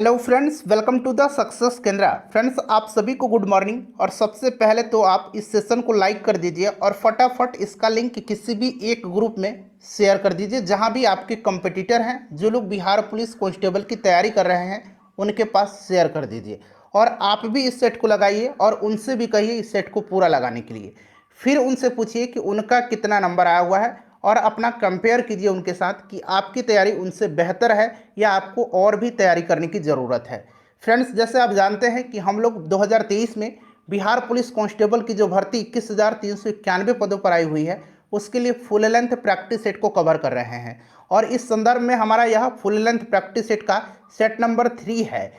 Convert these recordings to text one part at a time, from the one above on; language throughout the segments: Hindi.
Hello friends, welcome to the success Kendra. Friends, आप सभी को गुड मॉर्निंग। और सबसे पहले तो आप इस सेशन को लाइक कर दीजिए और फटाफट इसका लिंक किसी भी एक ग्रुप में शेयर कर दीजिए जहां भी आपके कंपटीटर हैं, जो लोग बिहार पुलिस कांस्टेबल की तैयारी कर रहे हैं, उनके पास शेयर कर दीजिए। और आप भी इस सेट को लगाइए और उनसे भी कहिए इस सेट को पूरा लगाने के लिए। फिर उनसे पूछिए कि उनका कितना नंबर आया हुआ है और अपना कंपेयर कीजिए उनके साथ कि आपकी तैयारी उनसे बेहतर है या आपको और भी तैयारी करने की ज़रूरत है। फ्रेंड्स, जैसे आप जानते हैं कि हम लोग 2023 में बिहार पुलिस कांस्टेबल की जो भर्ती 21,391 पदों पर आई हुई है, उसके लिए फुल लेंथ प्रैक्टिस सेट को कवर कर रहे हैं। और इस संदर्भ में हमारा यह फुल लेंथ प्रैक्टिस सेट का सेट नंबर 3 है।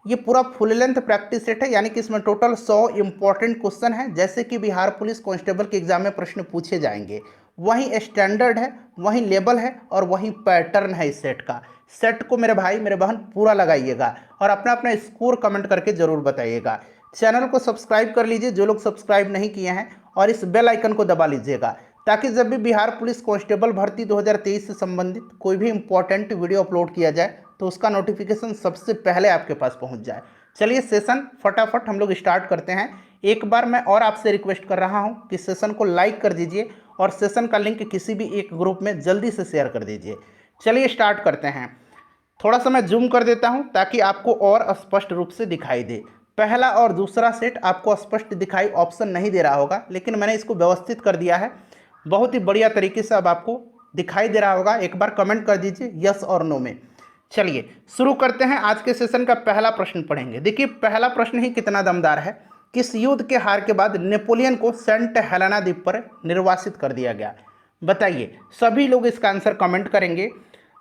ये पूरा फुल लेंथ प्रैक्टिस सेट है, यानी कि इसमें टोटल 100 इंपॉर्टेंट क्वेश्चन है, जैसे कि बिहार पुलिस कांस्टेबल के एग्जाम में प्रश्न पूछे जाएंगे। वही स्टैंडर्ड है, वही लेवल है और वही पैटर्न है इस सेट का। सेट को मेरे भाई मेरे बहन पूरा लगाइएगा और अपना अपना स्कोर कमेंट करके ज़रूर बताइएगा। चैनल को सब्सक्राइब कर लीजिए जो लोग सब्सक्राइब नहीं किए हैं, और इस बेल आइकन को दबा लीजिएगा ताकि जब भी बिहार पुलिस कांस्टेबल भर्ती 2023 से संबंधित कोई भी इंपॉर्टेंट वीडियो अपलोड किया जाए तो उसका नोटिफिकेशन सबसे पहले आपके पास पहुंच जाए। चलिए सेशन फटाफट हम लोग स्टार्ट करते हैं। एक बार मैं और आपसे रिक्वेस्ट कर रहा हूं कि सेशन को लाइक कर दीजिए और सेशन का लिंक किसी भी एक ग्रुप में जल्दी से शेयर कर दीजिए। चलिए स्टार्ट करते हैं। थोड़ा सा मैं जूम कर देता हूं ताकि आपको और स्पष्ट रूप से दिखाई दे। पहला और दूसरा सेट आपको स्पष्ट दिखाई ऑप्शन नहीं दे रहा होगा, लेकिन मैंने इसको व्यवस्थित कर दिया है बहुत ही बढ़िया तरीके से। अब आपको दिखाई दे रहा होगा, एक बार कमेंट कर दीजिए यस और नो में। चलिए शुरू करते हैं। आज के सेशन का पहला प्रश्न पढ़ेंगे। देखिए, पहला प्रश्न ही कितना दमदार है। किस युद्ध के हार के बाद नेपोलियन को सेंट हेलेना द्वीप पर निर्वासित कर दिया गया? बताइए। सभी लोग इसका आंसर कमेंट करेंगे।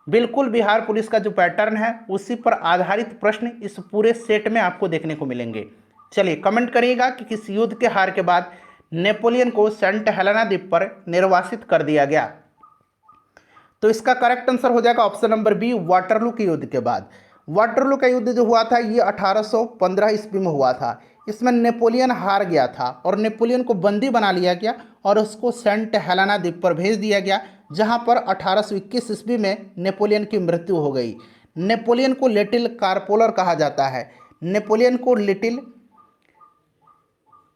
बिल्कुल बिहार पुलिस का जो पैटर्न है उसी पर आधारित प्रश्न इस पूरे सेट में आपको देखने को मिलेंगे। चलिए कमेंट करिएगा कि किस युद्ध के हार के बाद नेपोलियन को सेंट हेलेना द्वीप पर निर्वासित कर दिया गया। तो इसका करेक्ट आंसर हो जाएगा ऑप्शन नंबर बी, वाटरलू के युद्ध के बाद। वाटरलू का युद्ध जो हुआ था ये 1815 ईस्वी में हुआ था। इसमें नेपोलियन हार गया था और नेपोलियन को बंदी बना लिया गया और उसको सेंट हेलेना द्वीप पर भेज दिया गया, जहां पर 1821 ईस्वी में नेपोलियन की मृत्यु हो गई। नेपोलियन को लिटिल कारपोलर कहा जाता है। नेपोलियन को लिटिल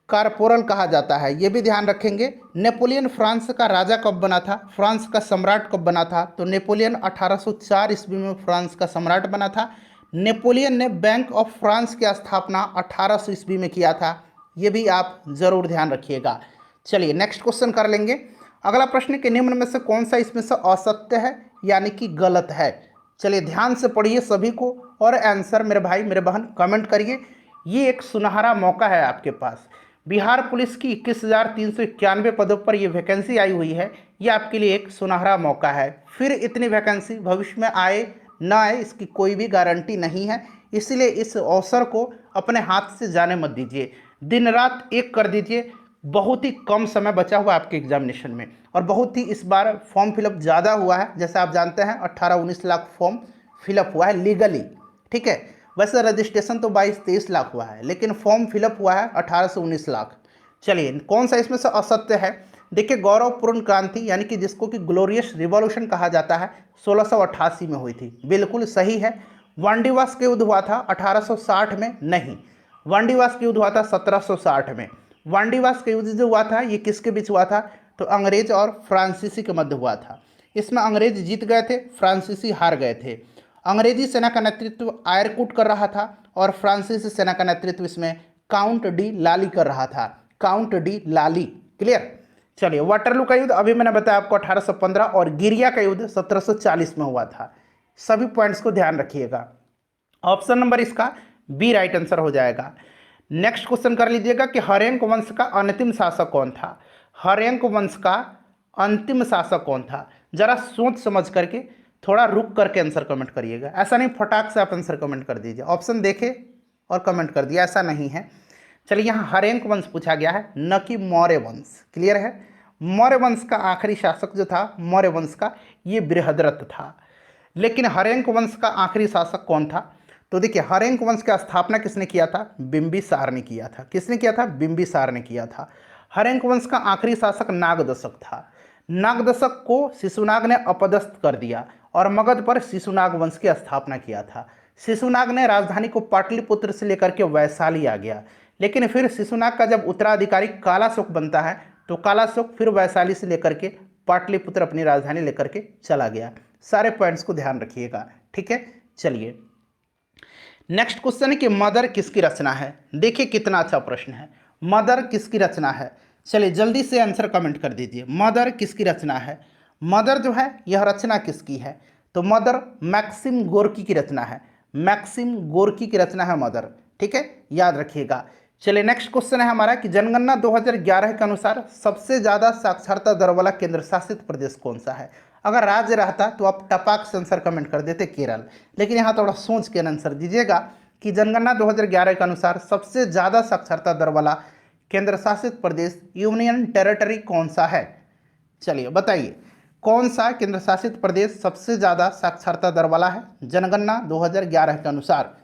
कारपोरल कहा जाता है, ये भी ध्यान रखेंगे। नेपोलियन फ्रांस का राजा कब बना था, फ्रांस का सम्राट कब बना था? तो नेपोलियन 1804 ईस्वी में फ्रांस का सम्राट बना था। नेपोलियन ने बैंक ऑफ फ्रांस की स्थापना 1800 ईस्वी में किया था, ये भी आप जरूर ध्यान रखिएगा। चलिए नेक्स्ट क्वेश्चन कर लेंगे। अगला प्रश्न के निम्न में से कौन सा इसमें से असत्य है यानी कि गलत है? चलिए ध्यान से पढ़िए सभी को और आंसर मेरे भाई मेरे बहन कमेंट करिए। ये एक सुनहरा मौका है आपके पास। बिहार पुलिस की 21,391 पदों पर यह वैकेंसी आई हुई है। ये आपके लिए एक सुनहरा मौका है। फिर इतनी वैकेंसी भविष्य में आए ना आए इसकी कोई भी गारंटी नहीं है, इसलिए इस अवसर को अपने हाथ से जाने मत दीजिए। दिन रात एक कर दीजिए। बहुत ही कम समय बचा हुआ आपके एग्जामिनेशन में और बहुत ही इस बार फॉर्म फिलअप ज़्यादा हुआ है। जैसे आप जानते हैं 18-19 लाख फॉर्म फिलअप हुआ है लीगली, ठीक है। वैसे रजिस्ट्रेशन तो 22-23 लाख हुआ है, लेकिन फॉर्म फिलअप हुआ है 18 से 19 लाख। चलिए कौन सा इसमें से असत्य है? देखिए, गौरवपूर्ण क्रांति यानी कि जिसको कि ग्लोरियस रिवॉल्यूशन कहा जाता है 1688 में हुई थी, बिल्कुल सही है। वांडीवास के युद्ध हुआ था 1860 में? नहीं, वांडीवास के युद्ध हुआ था 1760 में। वांडीवास का युद्ध जो हुआ था ये किसके बीच हुआ था? तो अंग्रेज और फ्रांसीसी के मध्य हुआ था। इसमें अंग्रेज जीत गए थे, फ्रांसीसी हार गए थे। अंग्रेजी सेना का नेतृत्व आयरकुट कर रहा था और फ्रांसीसी सेना का नेतृत्व इसमें काउंट डी लाली कर रहा था। काउंट डी लाली, क्लियर। चलिए, वाटरलू का युद्ध अभी मैंने बताया आपको 1815 और गिरिया का युद्ध 1740 में हुआ था। सभी पॉइंट्स को ध्यान रखिएगा। ऑप्शन नंबर इसका बी राइट आंसर हो जाएगा। नेक्स्ट क्वेश्चन कर लीजिएगा कि हर्यंक वंश का अंतिम शासक कौन था? हर्यंक वंश का अंतिम शासक कौन था? जरा सोच समझ करके थोड़ा रुक करके आंसर कमेंट करिएगा। ऐसा नहीं फटाक से आप आंसर कमेंट कर दीजिए, ऑप्शन देखे और कमेंट कर दिया, ऐसा नहीं है। चलिए, यहाँ हर्यंक वंश पूछा गया है, न कि मौर्य वंश, क्लियर है। मौर्य वंश का आखिरी शासक जो था मौर्य वंश का, ये बृहद्रथ था। लेकिन हर्यंक वंश का आखिरी शासक कौन था? तो देखिए, हर्यंक वंश की स्थापना किसने किया था? बिंबिसार ने किया था। किसने किया था? बिंबिसार ने किया था। हर्यंक वंश का आखिरी शासक नागदशक था। नागदशक को शिशुनाग ने अपदस्थ कर दिया और मगध पर शिशुनाग वंश की स्थापना किया था। शिशुनाग ने राजधानी को पाटलिपुत्र से लेकर के वैशाली आ गया, लेकिन फिर शिशुनाग का जब उत्तराधिकारी कालाशोक बनता है तो कालाशोक फिर वैशाली से लेकर के पाटलिपुत्र अपनी राजधानी लेकर के चला गया। सारे पॉइंट्स को ध्यान रखिएगा, ठीक है। चलिए नेक्स्ट क्वेश्चन है कि मदर किसकी रचना है। देखिए कितना अच्छा प्रश्न है, मदर किसकी रचना है। चलिए जल्दी से आंसर कमेंट कर दीजिए, मदर किसकी रचना है। मदर जो है यह रचना किसकी है, तो मदर मैक्सिम गोर्की की रचना है, मैक्सिम गोर्की की रचना है मदर, ठीक है, याद रखिएगा। चलिए नेक्स्ट क्वेश्चन है हमारा कि जनगणना 2011 के अनुसार सबसे ज़्यादा साक्षरता दर वाला केंद्र शासित प्रदेश कौन सा है। अगर राज्य रहता तो आप टपाक से आंसर कमेंट कर देते केरल, लेकिन यहाँ थोड़ा सोच के आंसर दीजिएगा कि जनगणना 2011 के अनुसार सबसे ज़्यादा साक्षरता दर वाला केंद्र शासित प्रदेश यूनियन टेरिटरी कौन सा है। चलिए बताइए कौन सा केंद्र शासित प्रदेश सबसे ज़्यादा साक्षरता दर वाला है जनगणना 2011 के अनुसार।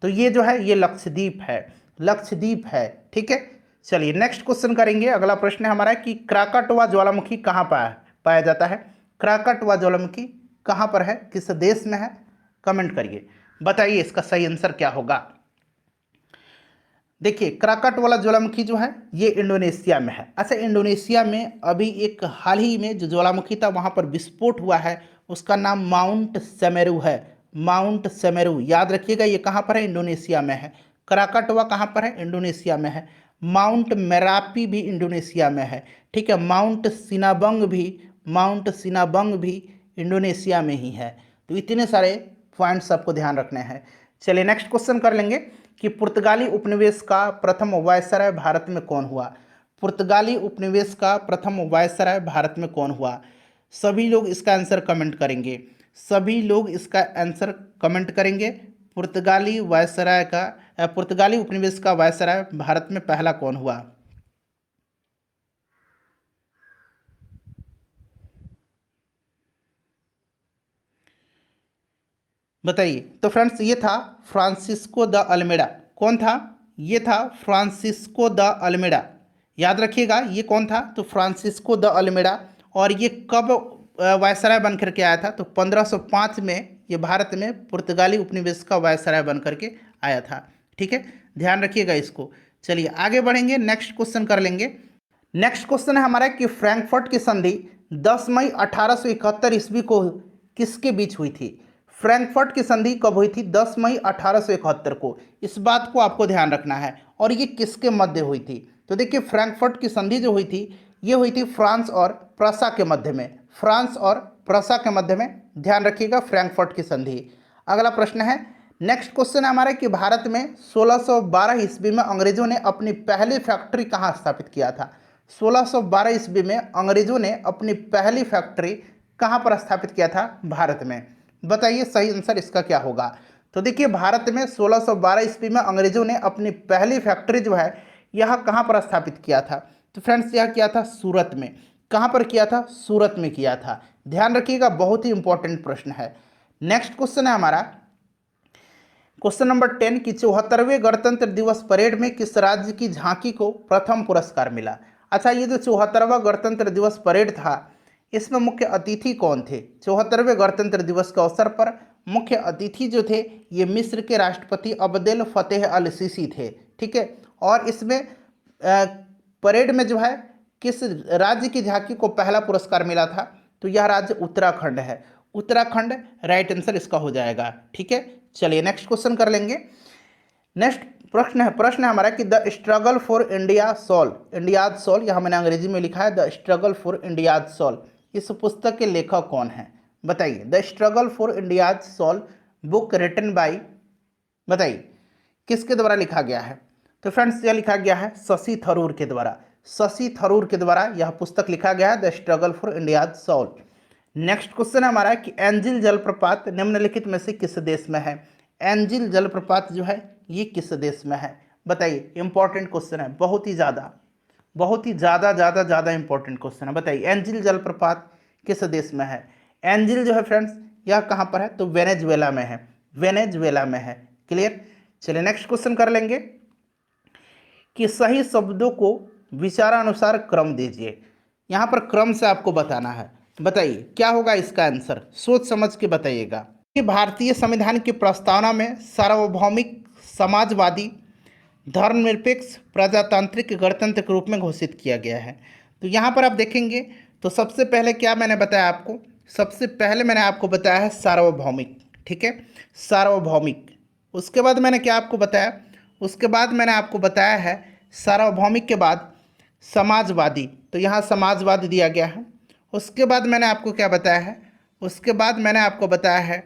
तो ये जो है ये लक्षद्वीप है, लक्षद्वीप है, ठीक है। चलिए नेक्स्ट क्वेश्चन करेंगे। अगला प्रश्न है हमारा कि क्राकाटोआ ज्वालामुखी कहाँ पाया जाता है। क्राकाटोआ ज्वालामुखी कहाँ पर है, किस देश में है, कमेंट करिए, बताइए इसका सही आंसर क्या होगा। देखिए क्राकाटोआ ज्वालामुखी जो है ये इंडोनेशिया में है। अच्छा इंडोनेशिया में अभी एक हाल ही में जो ज्वालामुखी था वहाँ पर विस्फोट हुआ है, उसका नाम माउंट सेमेरू है, माउंट सेमेरू, याद रखिएगा। ये कहाँ पर है, इंडोनेशिया में है। क्राकाटोआ कहाँ पर है, इंडोनेशिया में है। माउंट मेरापी भी इंडोनेशिया में है, ठीक है। माउंट सिनाबंग भी इंडोनेशिया में ही है। तो इतने सारे पॉइंट्स आपको ध्यान रखने हैं। चलिए नेक्स्ट क्वेश्चन कर लेंगे कि पुर्तगाली उपनिवेश का प्रथम वायसराय भारत में कौन हुआ। पुर्तगाली उपनिवेश का प्रथम वायसराय भारत में कौन हुआ। सभी लोग इसका आंसर कमेंट करेंगे, सभी लोग इसका आंसर कमेंट करेंगे। पुर्तगाली उपनिवेश का वायसराय भारत में पहला कौन हुआ। बताइए। तो फ्रेंड्स ये था फ्रांसिस्को द अल्मेडा। कौन था, ये था फ्रांसिस्को द अल्मेडा, याद रखिएगा ये कौन था, तो फ्रांसिस्को द अल्मेडा। और ये कब वायसराय बन करके आया था, तो 1505 में ये भारत में पुर्तगाली उपनिवेश का वायसराय बन करके आया था, ठीक है, ध्यान रखिएगा इसको। चलिए आगे बढ़ेंगे, नेक्स्ट क्वेश्चन कर लेंगे। नेक्स्ट क्वेश्चन है हमारा कि फ्रैंकफर्ट की संधि 10 मई 1871 ईस्वी को किसके बीच हुई थी। फ्रैंकफर्ट की संधि कब हुई थी, 10 मई 1871 को। इस बात को आपको ध्यान रखना है, और ये किसके मध्य हुई थी। तो देखिए फ्रैंकफर्ट की संधि जो हुई थी ये हुई थी फ्रांस और प्रसा के मध्य में, फ्रांस और प्रसा के मध्य में, ध्यान रखिएगा फ्रैंकफर्ट की संधि। अगला प्रश्न है, नेक्स्ट क्वेश्चन है हमारा कि भारत में 1612 ईस्वी में अंग्रेजों ने अपनी पहली फैक्ट्री कहाँ स्थापित किया था। 1612 ईस्वी में अंग्रेजों ने अपनी पहली फैक्ट्री कहाँ पर स्थापित किया था भारत में। बताइए सही आंसर इसका क्या होगा। तो देखिए भारत में 1612 ईस्वी में अंग्रेजों ने अपनी पहली फैक्ट्री जो है यह कहाँ पर स्थापित किया था। तो फ्रेंड्स यह किया था सूरत में। कहाँ पर किया था, सूरत में किया था, ध्यान रखिएगा, बहुत ही इंपॉर्टेंट प्रश्न है। नेक्स्ट क्वेश्चन है हमारा क्वेश्चन नंबर 10 कि 74वें गणतंत्र दिवस परेड में किस राज्य की झांकी को प्रथम पुरस्कार मिला। अच्छा ये जो 74वां गणतंत्र दिवस परेड था इसमें मुख्य अतिथि कौन थे। 74वें गणतंत्र दिवस के अवसर पर मुख्य अतिथि जो थे ये मिस्र के राष्ट्रपति अब्देल फतेह अल सीसी थे, ठीक है। और इसमें परेड में जो है किस राज्य की झांकी को पहला पुरस्कार मिला था, तो यह राज्य उत्तराखंड है, उत्तराखंड राइट आंसर इसका हो जाएगा, ठीक है। चलिए नेक्स्ट क्वेश्चन कर लेंगे। नेक्स्ट प्रश्न है हमारा कि the struggle for India soul, India's soul, यह मैंने अंग्रेजी में लिखा है the struggle for India's soul, इस पुस्तक के लेखक कौन है। बताइए the struggle for India's soul book written by, बताइए किसके द्वारा लिखा गया है। तो फ्रेंड्स यह लिखा गया है शशि थरूर के द्वारा, शशि थरूर के द्वारा यह पुस्तक लिखा गया है the struggle for India's soul. Next question है हमारा कि एंजिल जलप्रपात निम्नलिखित में से किस देश में है। एंजिल जलप्रपात जो है ये किस देश में है, बताइए। इंपॉर्टेंट क्वेश्चन है, बहुत ही ज़्यादा इंपॉर्टेंट क्वेश्चन है। बताइए एंजिल जलप्रपात किस देश में है। एंजिल जो है फ्रेंड्स यह कहाँ पर है, तो वेनेजुएला में है, वेनेजुएला में है, क्लियर। चलिए नेक्स्ट क्वेश्चन कर लेंगे कि सही शब्दों को विचारानुसार क्रम दीजिए। यहाँ पर क्रम से आपको बताना है, बताइए क्या होगा इसका आंसर, सोच समझ के बताइएगा। कि भारतीय संविधान की प्रस्तावना में सार्वभौमिक, समाजवादी, धर्मनिरपेक्ष, प्रजातांत्रिक, गणतंत्र के रूप में घोषित किया गया है। तो यहाँ पर आप देखेंगे तो सबसे पहले क्या मैंने बताया आपको, सबसे पहले मैंने आपको बताया है सार्वभौमिक, ठीक है, सार्वभौमिक। उसके बाद मैंने क्या आपको बताया, उसके बाद मैंने आपको बताया है सार्वभौमिक के बाद समाजवादी, तो यहाँ समाजवाद दिया गया है। उसके बाद मैंने आपको क्या बताया है, उसके बाद मैंने आपको बताया है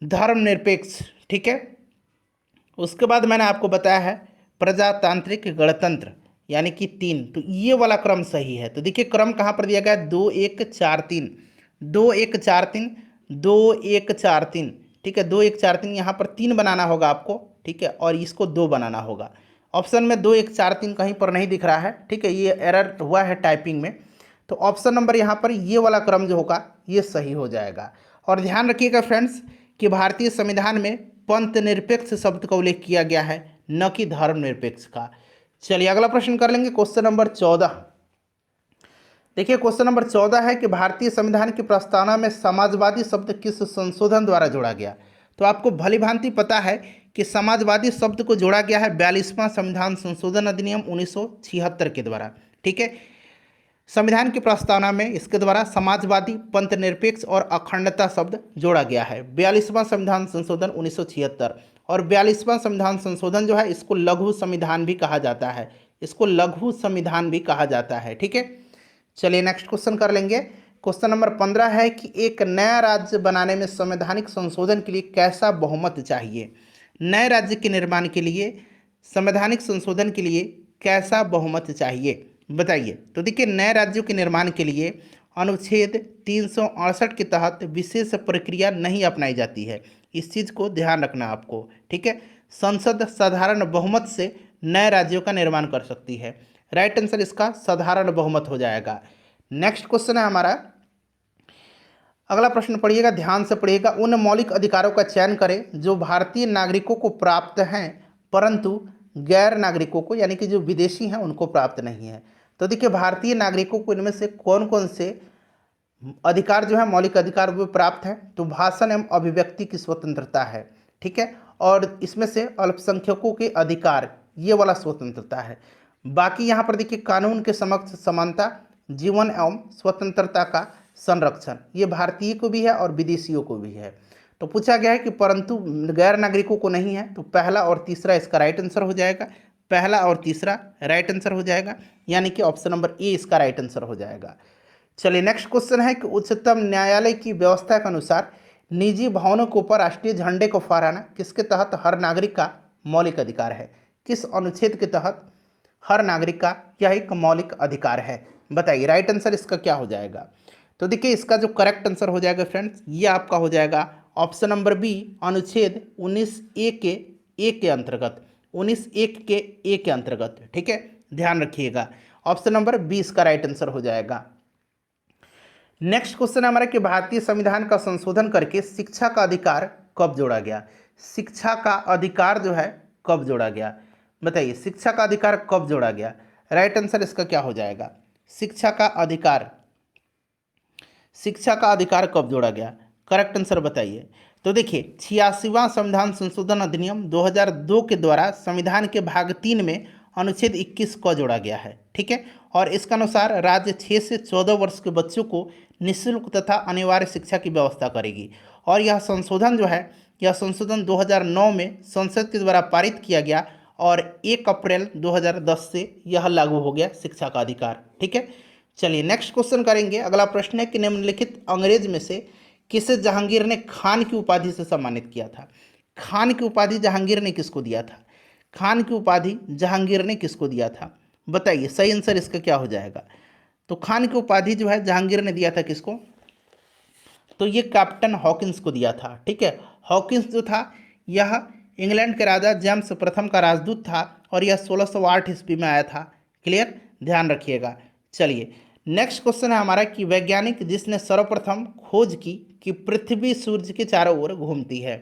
धर्मनिरपेक्ष, ठीक है। उसके बाद मैंने आपको बताया है प्रजातांत्रिक, गणतंत्र, यानी कि 3। तो ये वाला क्रम सही है। तो देखिए क्रम कहाँ पर दिया गया है, 2 1 4 3, 2 1 4 3, 2 1 4 3, ठीक है, 2 1 4 3, यहाँ पर 3 बनाना होगा आपको, ठीक है, और इसको 2 बनाना होगा। ऑप्शन में 2 1 4 3 कहीं पर नहीं दिख रहा है, ठीक है, ये एरर हुआ है टाइपिंग में। तो ऑप्शन नंबर यहाँ पर ये वाला क्रम जो होगा ये सही हो जाएगा। और ध्यान रखिएगा फ्रेंड्स कि भारतीय संविधान में पंथ निरपेक्ष शब्द का उल्लेख किया गया है, न कि धर्मनिरपेक्ष का। चलिए अगला प्रश्न कर लेंगे, क्वेश्चन नंबर 14। देखिए क्वेश्चन नंबर 14 है कि भारतीय संविधान की प्रस्तावना में समाजवादी शब्द किस संशोधन द्वारा जोड़ा गया। तो आपको भली भांति पता है कि समाजवादी शब्द को जोड़ा गया है 42वां संविधान संशोधन अधिनियम 1976 के द्वारा, ठीक है। संविधान की प्रस्तावना में इसके द्वारा समाजवादी, पंथनिरपेक्ष और अखंडता शब्द जोड़ा गया है। 42वां संविधान संशोधन 1976। और 42वां संविधान संशोधन जो है इसको लघु संविधान भी कहा जाता है, इसको लघु संविधान भी कहा जाता है, ठीक है। चलिए नेक्स्ट क्वेश्चन कर लेंगे। क्वेश्चन नंबर 15 है कि एक नया राज्य बनाने में संवैधानिक संशोधन के लिए कैसा बहुमत चाहिए। नए राज्य के निर्माण के लिए संवैधानिक संशोधन के लिए कैसा बहुमत चाहिए, बताइए। तो देखिए नए राज्यों के निर्माण के लिए अनुच्छेद 368 के तहत विशेष प्रक्रिया नहीं अपनाई जाती है, इस चीज़ को ध्यान रखना आपको, ठीक है। संसद साधारण बहुमत से नए राज्यों का निर्माण कर सकती है। राइट आंसर इसका साधारण बहुमत हो जाएगा। नेक्स्ट क्वेश्चन है हमारा, अगला प्रश्न पढ़िएगा, ध्यान से पढ़िएगा। उन मौलिक अधिकारों का चयन करें जो भारतीय नागरिकों को प्राप्त हैं परंतु गैर नागरिकों को, यानी कि जो विदेशी हैं उनको प्राप्त नहीं है। तो देखिए भारतीय नागरिकों को इनमें से कौन कौन से अधिकार जो है, मौलिक अधिकार वो प्राप्त है। तो भाषण एवं अभिव्यक्ति की स्वतंत्रता है, ठीक है, और इसमें से अल्पसंख्यकों के अधिकार, ये वाला स्वतंत्रता है। बाकी यहाँ पर देखिए कानून के समक्ष समानता, जीवन एवं स्वतंत्रता का संरक्षण, ये भारतीय को भी है और विदेशियों को भी है। तो पूछा गया है कि परंतु गैर नागरिकों को नहीं है, तो पहला और तीसरा इसका राइट आंसर हो जाएगा, पहला और तीसरा राइट आंसर हो जाएगा, यानी कि ऑप्शन नंबर ए इसका राइट आंसर हो जाएगा। चलिए नेक्स्ट क्वेश्चन है कि उच्चतम न्यायालय की व्यवस्था के अनुसार निजी भवनों के ऊपर राष्ट्रीय झंडे को फहराना किसके तहत हर नागरिक का मौलिक अधिकार है। किस अनुच्छेद के तहत हर नागरिक का यह एक मौलिक अधिकार है, बताइए। राइट आंसर इसका क्या हो जाएगा। तो देखिए इसका जो करेक्ट आंसर हो जाएगा फ्रेंड्स, ये आपका हो जाएगा ऑप्शन नंबर बी, अनुच्छेद 19A के ए के अंतर्गत, 19(1) के ए के अंतर्गत, ठीक है, ध्यान रखिएगा। ऑप्शन नंबर 20 का राइट आंसर हो जाएगा। नेक्स्ट क्वेश्चन है हमारा कि भारतीय संविधान का संशोधन करके शिक्षा का अधिकार कब जोड़ा गया। शिक्षा का अधिकार जो है कब जोड़ा गया, बताइए। शिक्षा का अधिकार कब जोड़ा गया, राइट आंसर इसका क्या हो जाएगा। शिक्षा का अधिकार, शिक्षा का अधिकार कब जोड़ा गया, करेक्ट आंसर बताइए। तो देखिए 86वां संविधान संशोधन अधिनियम 2002 के द्वारा संविधान के भाग 3 में अनुच्छेद 21 को जोड़ा गया है, ठीक है, और इसके अनुसार राज्य 6 से 14 वर्ष के बच्चों को निःशुल्क तथा अनिवार्य शिक्षा की व्यवस्था करेगी। और यह संशोधन जो है, यह संशोधन 2009 में संसद के द्वारा पारित किया गया और 1 अप्रैल 2010 से यह लागू हो गया शिक्षा का अधिकार, ठीक है। चलिए नेक्स्ट क्वेश्चन करेंगे। अगला प्रश्न है कि निम्नलिखित अंग्रेज में से किसे जहांगीर ने खान की उपाधि से सम्मानित किया था। खान की उपाधि जहांगीर ने किसको दिया था, खान की उपाधि जहांगीर ने किसको दिया था, बताइए। सही आंसर इसका क्या हो जाएगा। तो खान की उपाधि जो है जहांगीर ने दिया था किसको, तो ये कैप्टन हॉकिंस को दिया था, ठीक है। हॉकिंस जो था यह इंग्लैंड के राजा जेम्स प्रथम का राजदूत था और यह 1608 ईस्वी में आया था, क्लियर, ध्यान रखिएगा। चलिए नेक्स्ट क्वेश्चन है हमारा कि वैज्ञानिक जिसने सर्वप्रथम खोज की कि पृथ्वी सूर्य के चारों ओर घूमती है,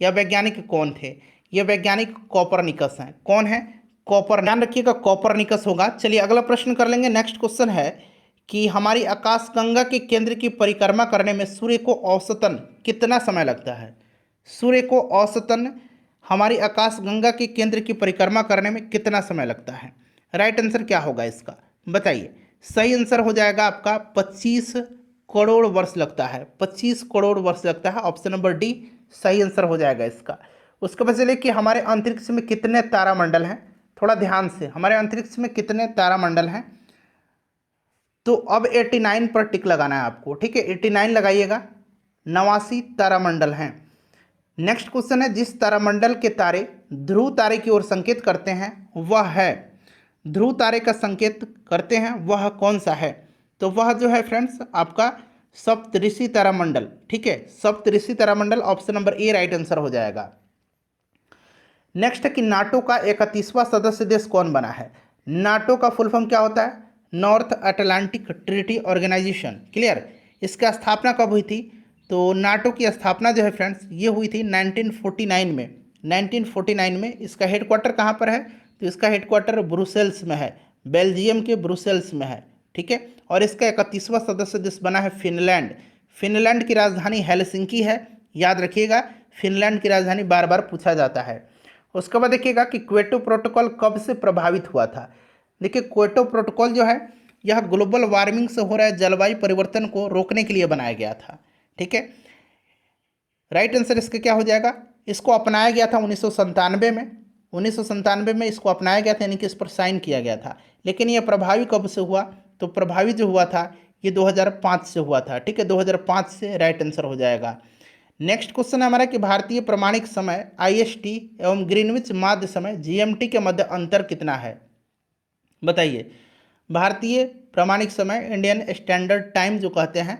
यह वैज्ञानिक कौन थे। यह वैज्ञानिक कोपरनिकस हैं। कौन है, कॉपर, ध्यान रखिएगा कोपरनिकस होगा। चलिए अगला प्रश्न कर लेंगे। नेक्स्ट क्वेश्चन है कि हमारी आकाशगंगा के केंद्र की परिक्रमा करने में सूर्य को औसतन कितना समय लगता है। सूर्य को औसतन हमारी आकाशगंगा के केंद्र की परिक्रमा करने में कितना समय लगता है। राइट आंसर क्या होगा इसका, बताइए। सही आंसर हो जाएगा आपका 25 करोड़ वर्ष लगता है। 25 करोड़ वर्ष लगता है, ऑप्शन नंबर डी सही आंसर हो जाएगा इसका। उसके बाद चलिए कि हमारे अंतरिक्ष में कितने तारामंडल हैं। थोड़ा ध्यान से, हमारे अंतरिक्ष में कितने तारामंडल हैं। तो अब 89 पर टिक लगाना है आपको, ठीक है, 89 लगाइएगा। 89 तारामंडल हैं। नेक्स्ट क्वेश्चन है, जिस तारामंडल के तारे ध्रुव तारे की ओर संकेत करते हैं वह है, ध्रुव तारे का संकेत करते हैं वह कौन सा है। तो वह जो है फ्रेंड्स आपका सप्तऋषि तारामंडल, ठीक है, सप्तऋषि तारामंडल, option number A right answer हो जाएगा। नेक्स्ट है कि नाटो का 31वां सदस्य देश कौन बना है। नाटो का फुल फॉर्म क्या होता है, North Atlantic Treaty Organization, clear. इसका स्थापना कब हुई थी, तो नाटो की स्थापना जो है फ्रेंड्स ये हुई थी 1949 में। 1949 में। इसका हेडक्वार्टर कहाँ पर है, तो इसका हेडक्वार्टर ब्रुसेल्स में है, बेल्जियम के ब्रुसेल्स में है, ठीक है। और इसका 31वां सदस्य देश बना है फिनलैंड। फिनलैंड की राजधानी हेलसिंकी है, याद रखिएगा, फिनलैंड की राजधानी बार बार पूछा जाता है। उसके बाद देखिएगा कि क्योटो प्रोटोकॉल कब से प्रभावित हुआ था। देखिए क्योटो प्रोटोकॉल जो है यह ग्लोबल वार्मिंग से हो रहे जलवायु परिवर्तन को रोकने के लिए बनाया गया था, ठीक है। राइट आंसर इसका क्या हो जाएगा, इसको अपनाया गया था 1997 में। 1997 में इसको अपनाया गया था, यानी कि इस पर साइन किया गया था। लेकिन यह प्रभावी कब से हुआ, तो प्रभावी जो हुआ था ये 2005 से हुआ था, ठीक है, 2005 से राइट आंसर हो जाएगा। नेक्स्ट क्वेश्चन है हमारा कि भारतीय प्रमाणिक समय IST एवं ग्रीनविच माध्य समय GMT के मध्य अंतर कितना है, बताइए। भारतीय प्रमाणिक समय, इंडियन स्टैंडर्ड टाइम जो कहते हैं,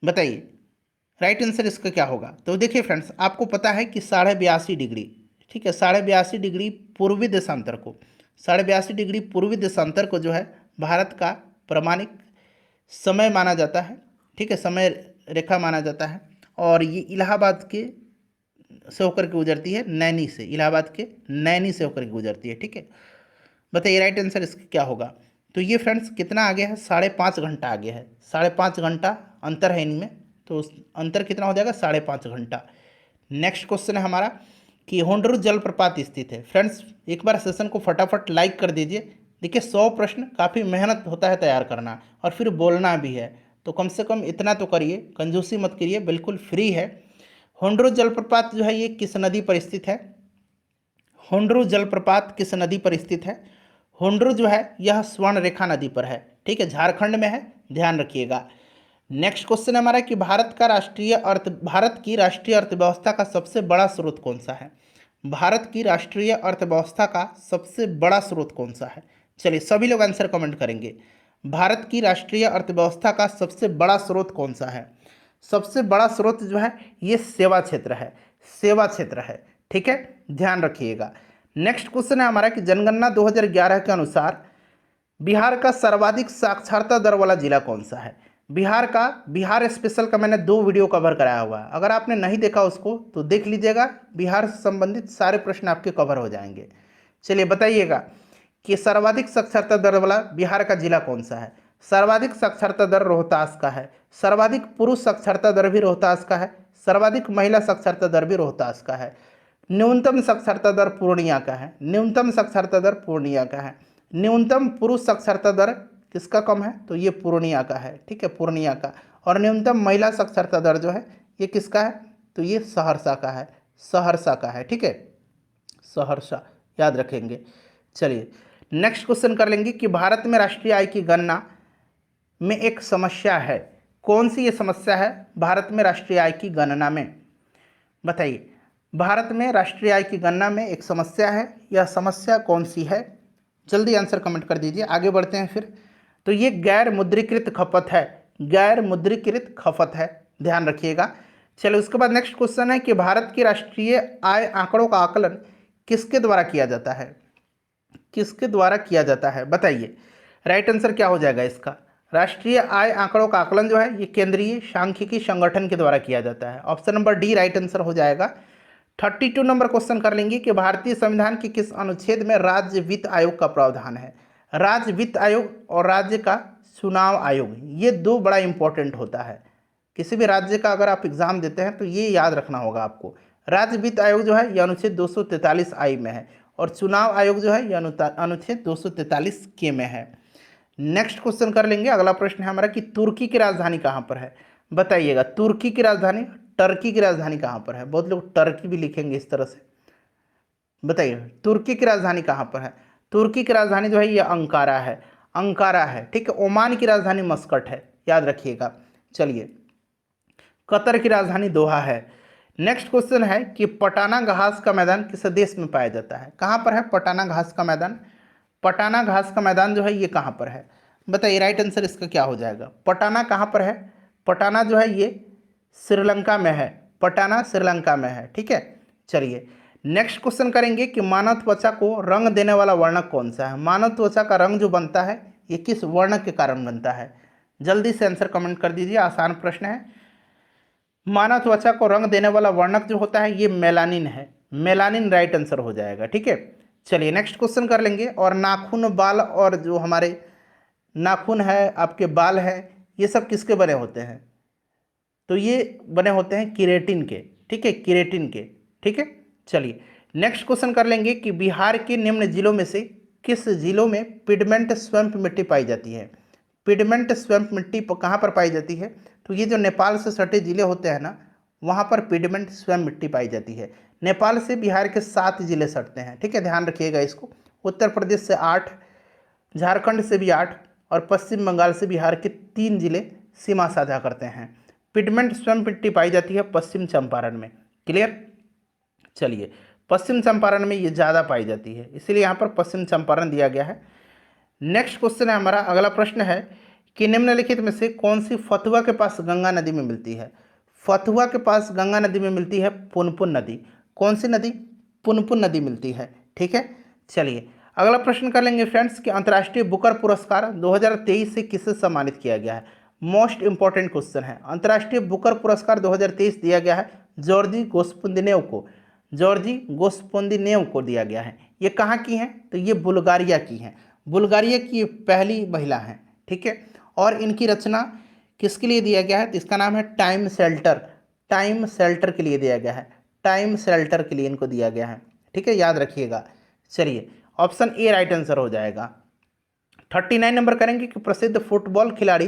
बताइए राइट आंसर इसका क्या होगा। तो देखिए फ्रेंड्स, आपको पता है कि 82.5 डिग्री, ठीक है, 82.5 डिग्री पूर्वी देशांतर को, 82.5 डिग्री पूर्वी देशांतर को जो है भारत का प्रमाणिक समय माना जाता है, ठीक है, समय रेखा माना जाता है। और ये इलाहाबाद के से होकर के गुजरती है, नैनी से, इलाहाबाद के नैनी से होकर के गुजरती है, ठीक है। बताइए राइट आंसर इसका क्या होगा। तो ये फ्रेंड्स कितना आगे है, 5.5 घंटा आगे है, 5.5 घंटा अंतर है इनमें। तो अंतर कितना हो जाएगा, 5.5 घंटा। नेक्स्ट क्वेश्चन है हमारा कि होंडरू जलप्रपात स्थित है। फ्रेंड्स एक बार सेशन को फटाफट लाइक कर दीजिए। देखिए 100 प्रश्न काफ़ी मेहनत होता है तैयार करना, और फिर बोलना भी है, तो कम से कम इतना तो करिए, कंजूसी मत करिए, बिल्कुल फ्री है। होंडरू जलप्रपात जो है ये किस नदी पर स्थित है, होंडरू जलप्रपात किस नदी पर स्थित है। होंडरू जो है यह स्वर्णरेखा नदी पर है, ठीक है, झारखंड में है, ध्यान रखिएगा। नेक्स्ट क्वेश्चन हमारा कि भारत की राष्ट्रीय अर्थव्यवस्था का सबसे बड़ा स्रोत कौन सा है। भारत की राष्ट्रीय अर्थव्यवस्था का सबसे बड़ा स्रोत कौन सा है। चलिए सभी लोग आंसर कमेंट करेंगे। भारत की राष्ट्रीय अर्थव्यवस्था का सबसे बड़ा स्रोत कौन सा है। सबसे बड़ा स्रोत जो है ये सेवा क्षेत्र है, सेवा क्षेत्र है, ठीक है, ध्यान रखिएगा। नेक्स्ट क्वेश्चन है हमारा कि जनगणना 2011 के अनुसार बिहार का सर्वाधिक साक्षरता दर वाला जिला कौन सा है। बिहार स्पेशल का मैंने 2 वीडियो कवर कराया हुआ है, अगर आपने नहीं देखा उसको तो देख लीजिएगा, बिहार से संबंधित सारे प्रश्न आपके कवर हो जाएंगे। चलिए बताइएगा कि सर्वाधिक साक्षरता दर वाला बिहार का जिला कौन सा है। सर्वाधिक साक्षरता दर रोहतास का है, सर्वाधिक पुरुष साक्षरता दर भी रोहतास का है, सर्वाधिक महिला साक्षरता दर भी रोहतास का है। न्यूनतम साक्षरता दर पूर्णिया का है, न्यूनतम साक्षरता दर पूर्णिया का है। न्यूनतम पुरुष साक्षरता दर किसका कम है, तो ये पूर्णिया का है, ठीक है, पूर्णिया का। और न्यूनतम महिला साक्षरता दर जो है ये किसका है, तो ये सहरसा का है, सहरसा का है, ठीक है, सहरसा, याद रखेंगे। चलिए नेक्स्ट क्वेश्चन कर लेंगे कि भारत में राष्ट्रीय आय की गणना में एक समस्या है, कौन सी ये समस्या है भारत में राष्ट्रीय आय की गणना में, बताइए। भारत में राष्ट्रीय आय की गणना में एक समस्या है, यह समस्या कौन सी है, जल्दी आंसर कमेंट कर दीजिए। आगे बढ़ते हैं फिर। तो ये गैर मुद्रीकृत खपत है, गैर मुद्रीकृत खपत है, ध्यान रखिएगा। चलिए उसके बाद नेक्स्ट क्वेश्चन है कि भारत की राष्ट्रीय आय आंकड़ों का आकलन किसके द्वारा किया जाता है, किसके द्वारा किया जाता है, बताइए। राइट आंसर क्या हो जाएगा इसका। राष्ट्रीय आय आंकड़ों का आकलन जो है ये केंद्रीय सांख्यिकी संगठन के द्वारा किया जाता है, option number D right answer हो जाएगा। 32 नंबर क्वेश्चन कर लेंगे कि भारतीय संविधान के किस अनुच्छेद में राज्य वित्त आयोग का प्रावधान है। राज्य वित्त आयोग और राज्य का चुनाव आयोग, ये दो बड़ा इंपॉर्टेंट होता है। किसी भी राज्य का अगर आप एग्जाम देते हैं तो ये याद रखना होगा आपको। राज्य वित्त आयोग जो है ये अनुच्छेद 243 आई में है, और चुनाव आयोग जो है ये अनुच्छेद 243 के में है। नेक्स्ट क्वेश्चन कर लेंगे। अगला प्रश्न है हमारा कि तुर्की की राजधानी कहाँ पर है। बताइएगा, तुर्की की राजधानी, टर्की की राजधानी कहाँ पर है। बहुत लोग टर्की भी लिखेंगे इस तरह से। बताइए तुर्की की राजधानी कहाँ पर है। तुर्की की राजधानी जो है ये अंकारा है, अंकारा है, ठीक है। ओमान की राजधानी मस्कट है, याद रखिएगा। चलिए, कतर की राजधानी दोहा है। नेक्स्ट क्वेश्चन है कि पटाना घास का मैदान किस देश में पाया जाता है। कहाँ पर है पटाना घास का मैदान। पटाना घास का मैदान जो है ये कहाँ पर है। बताइए राइट आंसर इसका क्या हो जाएगा। पटाना कहाँ पर है। पटाना जो है ये श्रीलंका में है, पटाना श्रीलंका में है, ठीक है। चलिए नेक्स्ट क्वेश्चन करेंगे कि मानव त्वचा को रंग देने वाला वर्णक कौन सा है। मानव त्वचा का रंग जो बनता है ये किस वर्णक के कारण बनता है। जल्दी से आंसर कमेंट कर दीजिए, आसान प्रश्न है। मानव त्वचा को रंग देने वाला वर्णक जो होता है ये मेलानिन है, मेलानिन राइट आंसर हो जाएगा, ठीक है। चलिए नेक्स्ट क्वेश्चन कर लेंगे। और नाखून, बाल और जो हमारे नाखून है, आपके बाल हैं, ये सब किसके बने होते हैं। तो ये बने होते हैं केराटिन के, ठीक है, केराटिन के, ठीक है। चलिए नेक्स्ट क्वेश्चन कर लेंगे कि बिहार के निम्न जिलों में से किस जिलों में पिगमेंट स्वैम्प मिट्टी पाई जाती है। पिगमेंट स्वैम्प मिट्टी कहाँ पर पाई जाती है। तो ये जो नेपाल से सटे जिले होते हैं ना, वहाँ पर पिगमेंट स्वैम्प मिट्टी पाई जाती है। नेपाल से बिहार के 7 जिले सटते हैं, ठीक है, ध्यान रखिएगा इसको। उत्तर प्रदेश से 8, झारखंड से भी 8, और पश्चिम बंगाल से बिहार के 3 जिले सीमा साझा करते हैं। पिगमेंट स्वैम्प मिट्टी पाई जाती है पश्चिम चंपारण में, क्लियर। चलिए पश्चिम चंपारण में ये ज़्यादा पाई जाती है, इसीलिए यहाँ पर पश्चिम चंपारण दिया गया है। नेक्स्ट क्वेश्चन है हमारा, अगला प्रश्न है कि निम्नलिखित में से कौन सी फतुआ के पास गंगा नदी में मिलती है। फतुआ के पास गंगा नदी में मिलती है पुनपुन नदी। कौन सी नदी, पुनपुन नदी मिलती है, ठीक है। चलिए अगला प्रश्न कर लेंगे फ्रेंड्स कि अंतर्राष्ट्रीय बुकर पुरस्कार 2023 से किसे सम्मानित किया गया है। मोस्ट इंपॉर्टेंट क्वेश्चन है। अंतर्राष्ट्रीय बुकर पुरस्कार 2023 दिया गया है जॉर्जी गोस्पुंदिनेव को, जॉर्जी गोस्पुंदिनेव को दिया गया है। ये कहाँ की हैं, तो ये बुल्गारिया की हैं, बुल्गारिया की ये पहली महिला हैं, ठीक है। और इनकी रचना किसके लिए दिया गया है, तो इसका नाम है टाइम शेल्टर, टाइम शेल्टर के लिए दिया गया है, टाइम शेल्टर के लिए इनको दिया गया है, ठीक है, याद रखिएगा। चलिए ऑप्शन ए राइट आंसर हो जाएगा। 39 नंबर करेंगे कि प्रसिद्ध फुटबॉल खिलाड़ी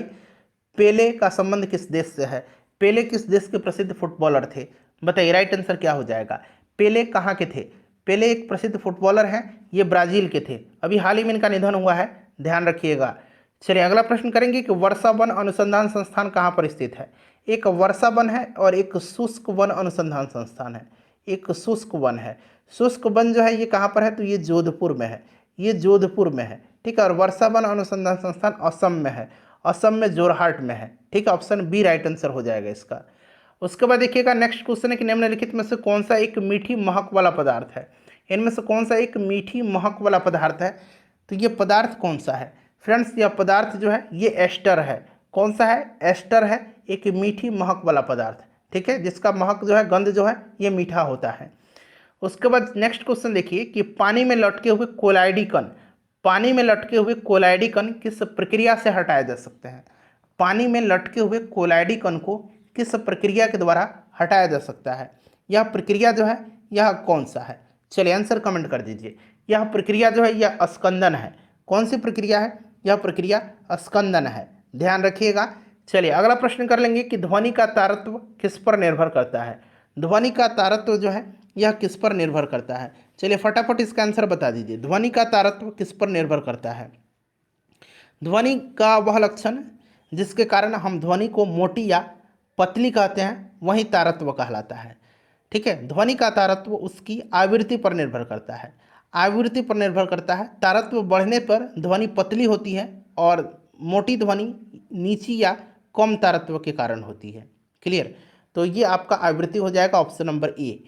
पेले का संबंध किस देश से है। पेले किस देश के प्रसिद्ध फुटबॉलर थे। बताइए राइट आंसर क्या हो जाएगा। पेले कहाँ के थे। पेले एक प्रसिद्ध फुटबॉलर हैं, ये ब्राजील के थे, अभी हाल ही में इनका निधन हुआ है, ध्यान रखिएगा। चलिए अगला प्रश्न करेंगे कि वर्षा वन अनुसंधान संस्थान कहाँ पर स्थित है। एक वर्षा वन है और एक शुष्क वन अनुसंधान संस्थान है। एक शुष्क वन है, शुष्क वन जो है ये कहाँ पर है, तो ये जोधपुर में है, ये जोधपुर में है, ठीक है। और वर्षा वन अनुसंधान संस्थान असम में है, असम में जोरहाट में है, ठीक है। ऑप्शन बी राइट आंसर हो जाएगा इसका। उसके बाद देखिएगा नेक्स्ट क्वेश्चन है कि निम्नलिखित में से कौन सा एक मीठी महक वाला पदार्थ है। इनमें से कौन सा एक मीठी महक वाला पदार्थ है, तो ये पदार्थ कौन सा है फ्रेंड्स। यह पदार्थ जो है ये एस्टर है। कौन सा है, एस्टर है, एक मीठी महक वाला पदार्थ, ठीक है, जिसका महक जो है, गंध जो है ये मीठा होता है। उसके बाद नेक्स्ट क्वेश्चन देखिए कि पानी में लटके हुए कोलाइडी कण, पानी में लटके हुए कोलाइडी कण किस प्रक्रिया से हटाए जा सकते हैं। पानी में लटके हुए कोलाइडी कण को किस प्रक्रिया के द्वारा हटाया जा सकता है। यह प्रक्रिया जो है यह कौन सा है। चलिए आंसर कमेंट कर दीजिए। यह प्रक्रिया जो है यह स्कंदन है। कौन सी प्रक्रिया है, यह प्रक्रिया स्कंदन है, ध्यान रखिएगा। चलिए अगला प्रश्न कर लेंगे कि ध्वनि का तारत्व किस पर निर्भर करता है। ध्वनि का तारत्व जो है यह किस पर निर्भर करता है। चलिए फटाफट इसका आंसर बता दीजिए। ध्वनि का तारत्व किस पर निर्भर करता है। ध्वनि का वह लक्षण जिसके कारण हम ध्वनि को मोटी या पतली कहते हैं वही तारत्व कहलाता है, ठीक है। ध्वनि का तारत्व उसकी आवृत्ति पर निर्भर करता है, आवृत्ति पर निर्भर करता है। तारत्व बढ़ने पर ध्वनि पतली होती है और मोटी ध्वनि नीची या कम तारत्व के कारण होती है, क्लियर। तो ये आपका आवृत्ति हो जाएगा, option number A.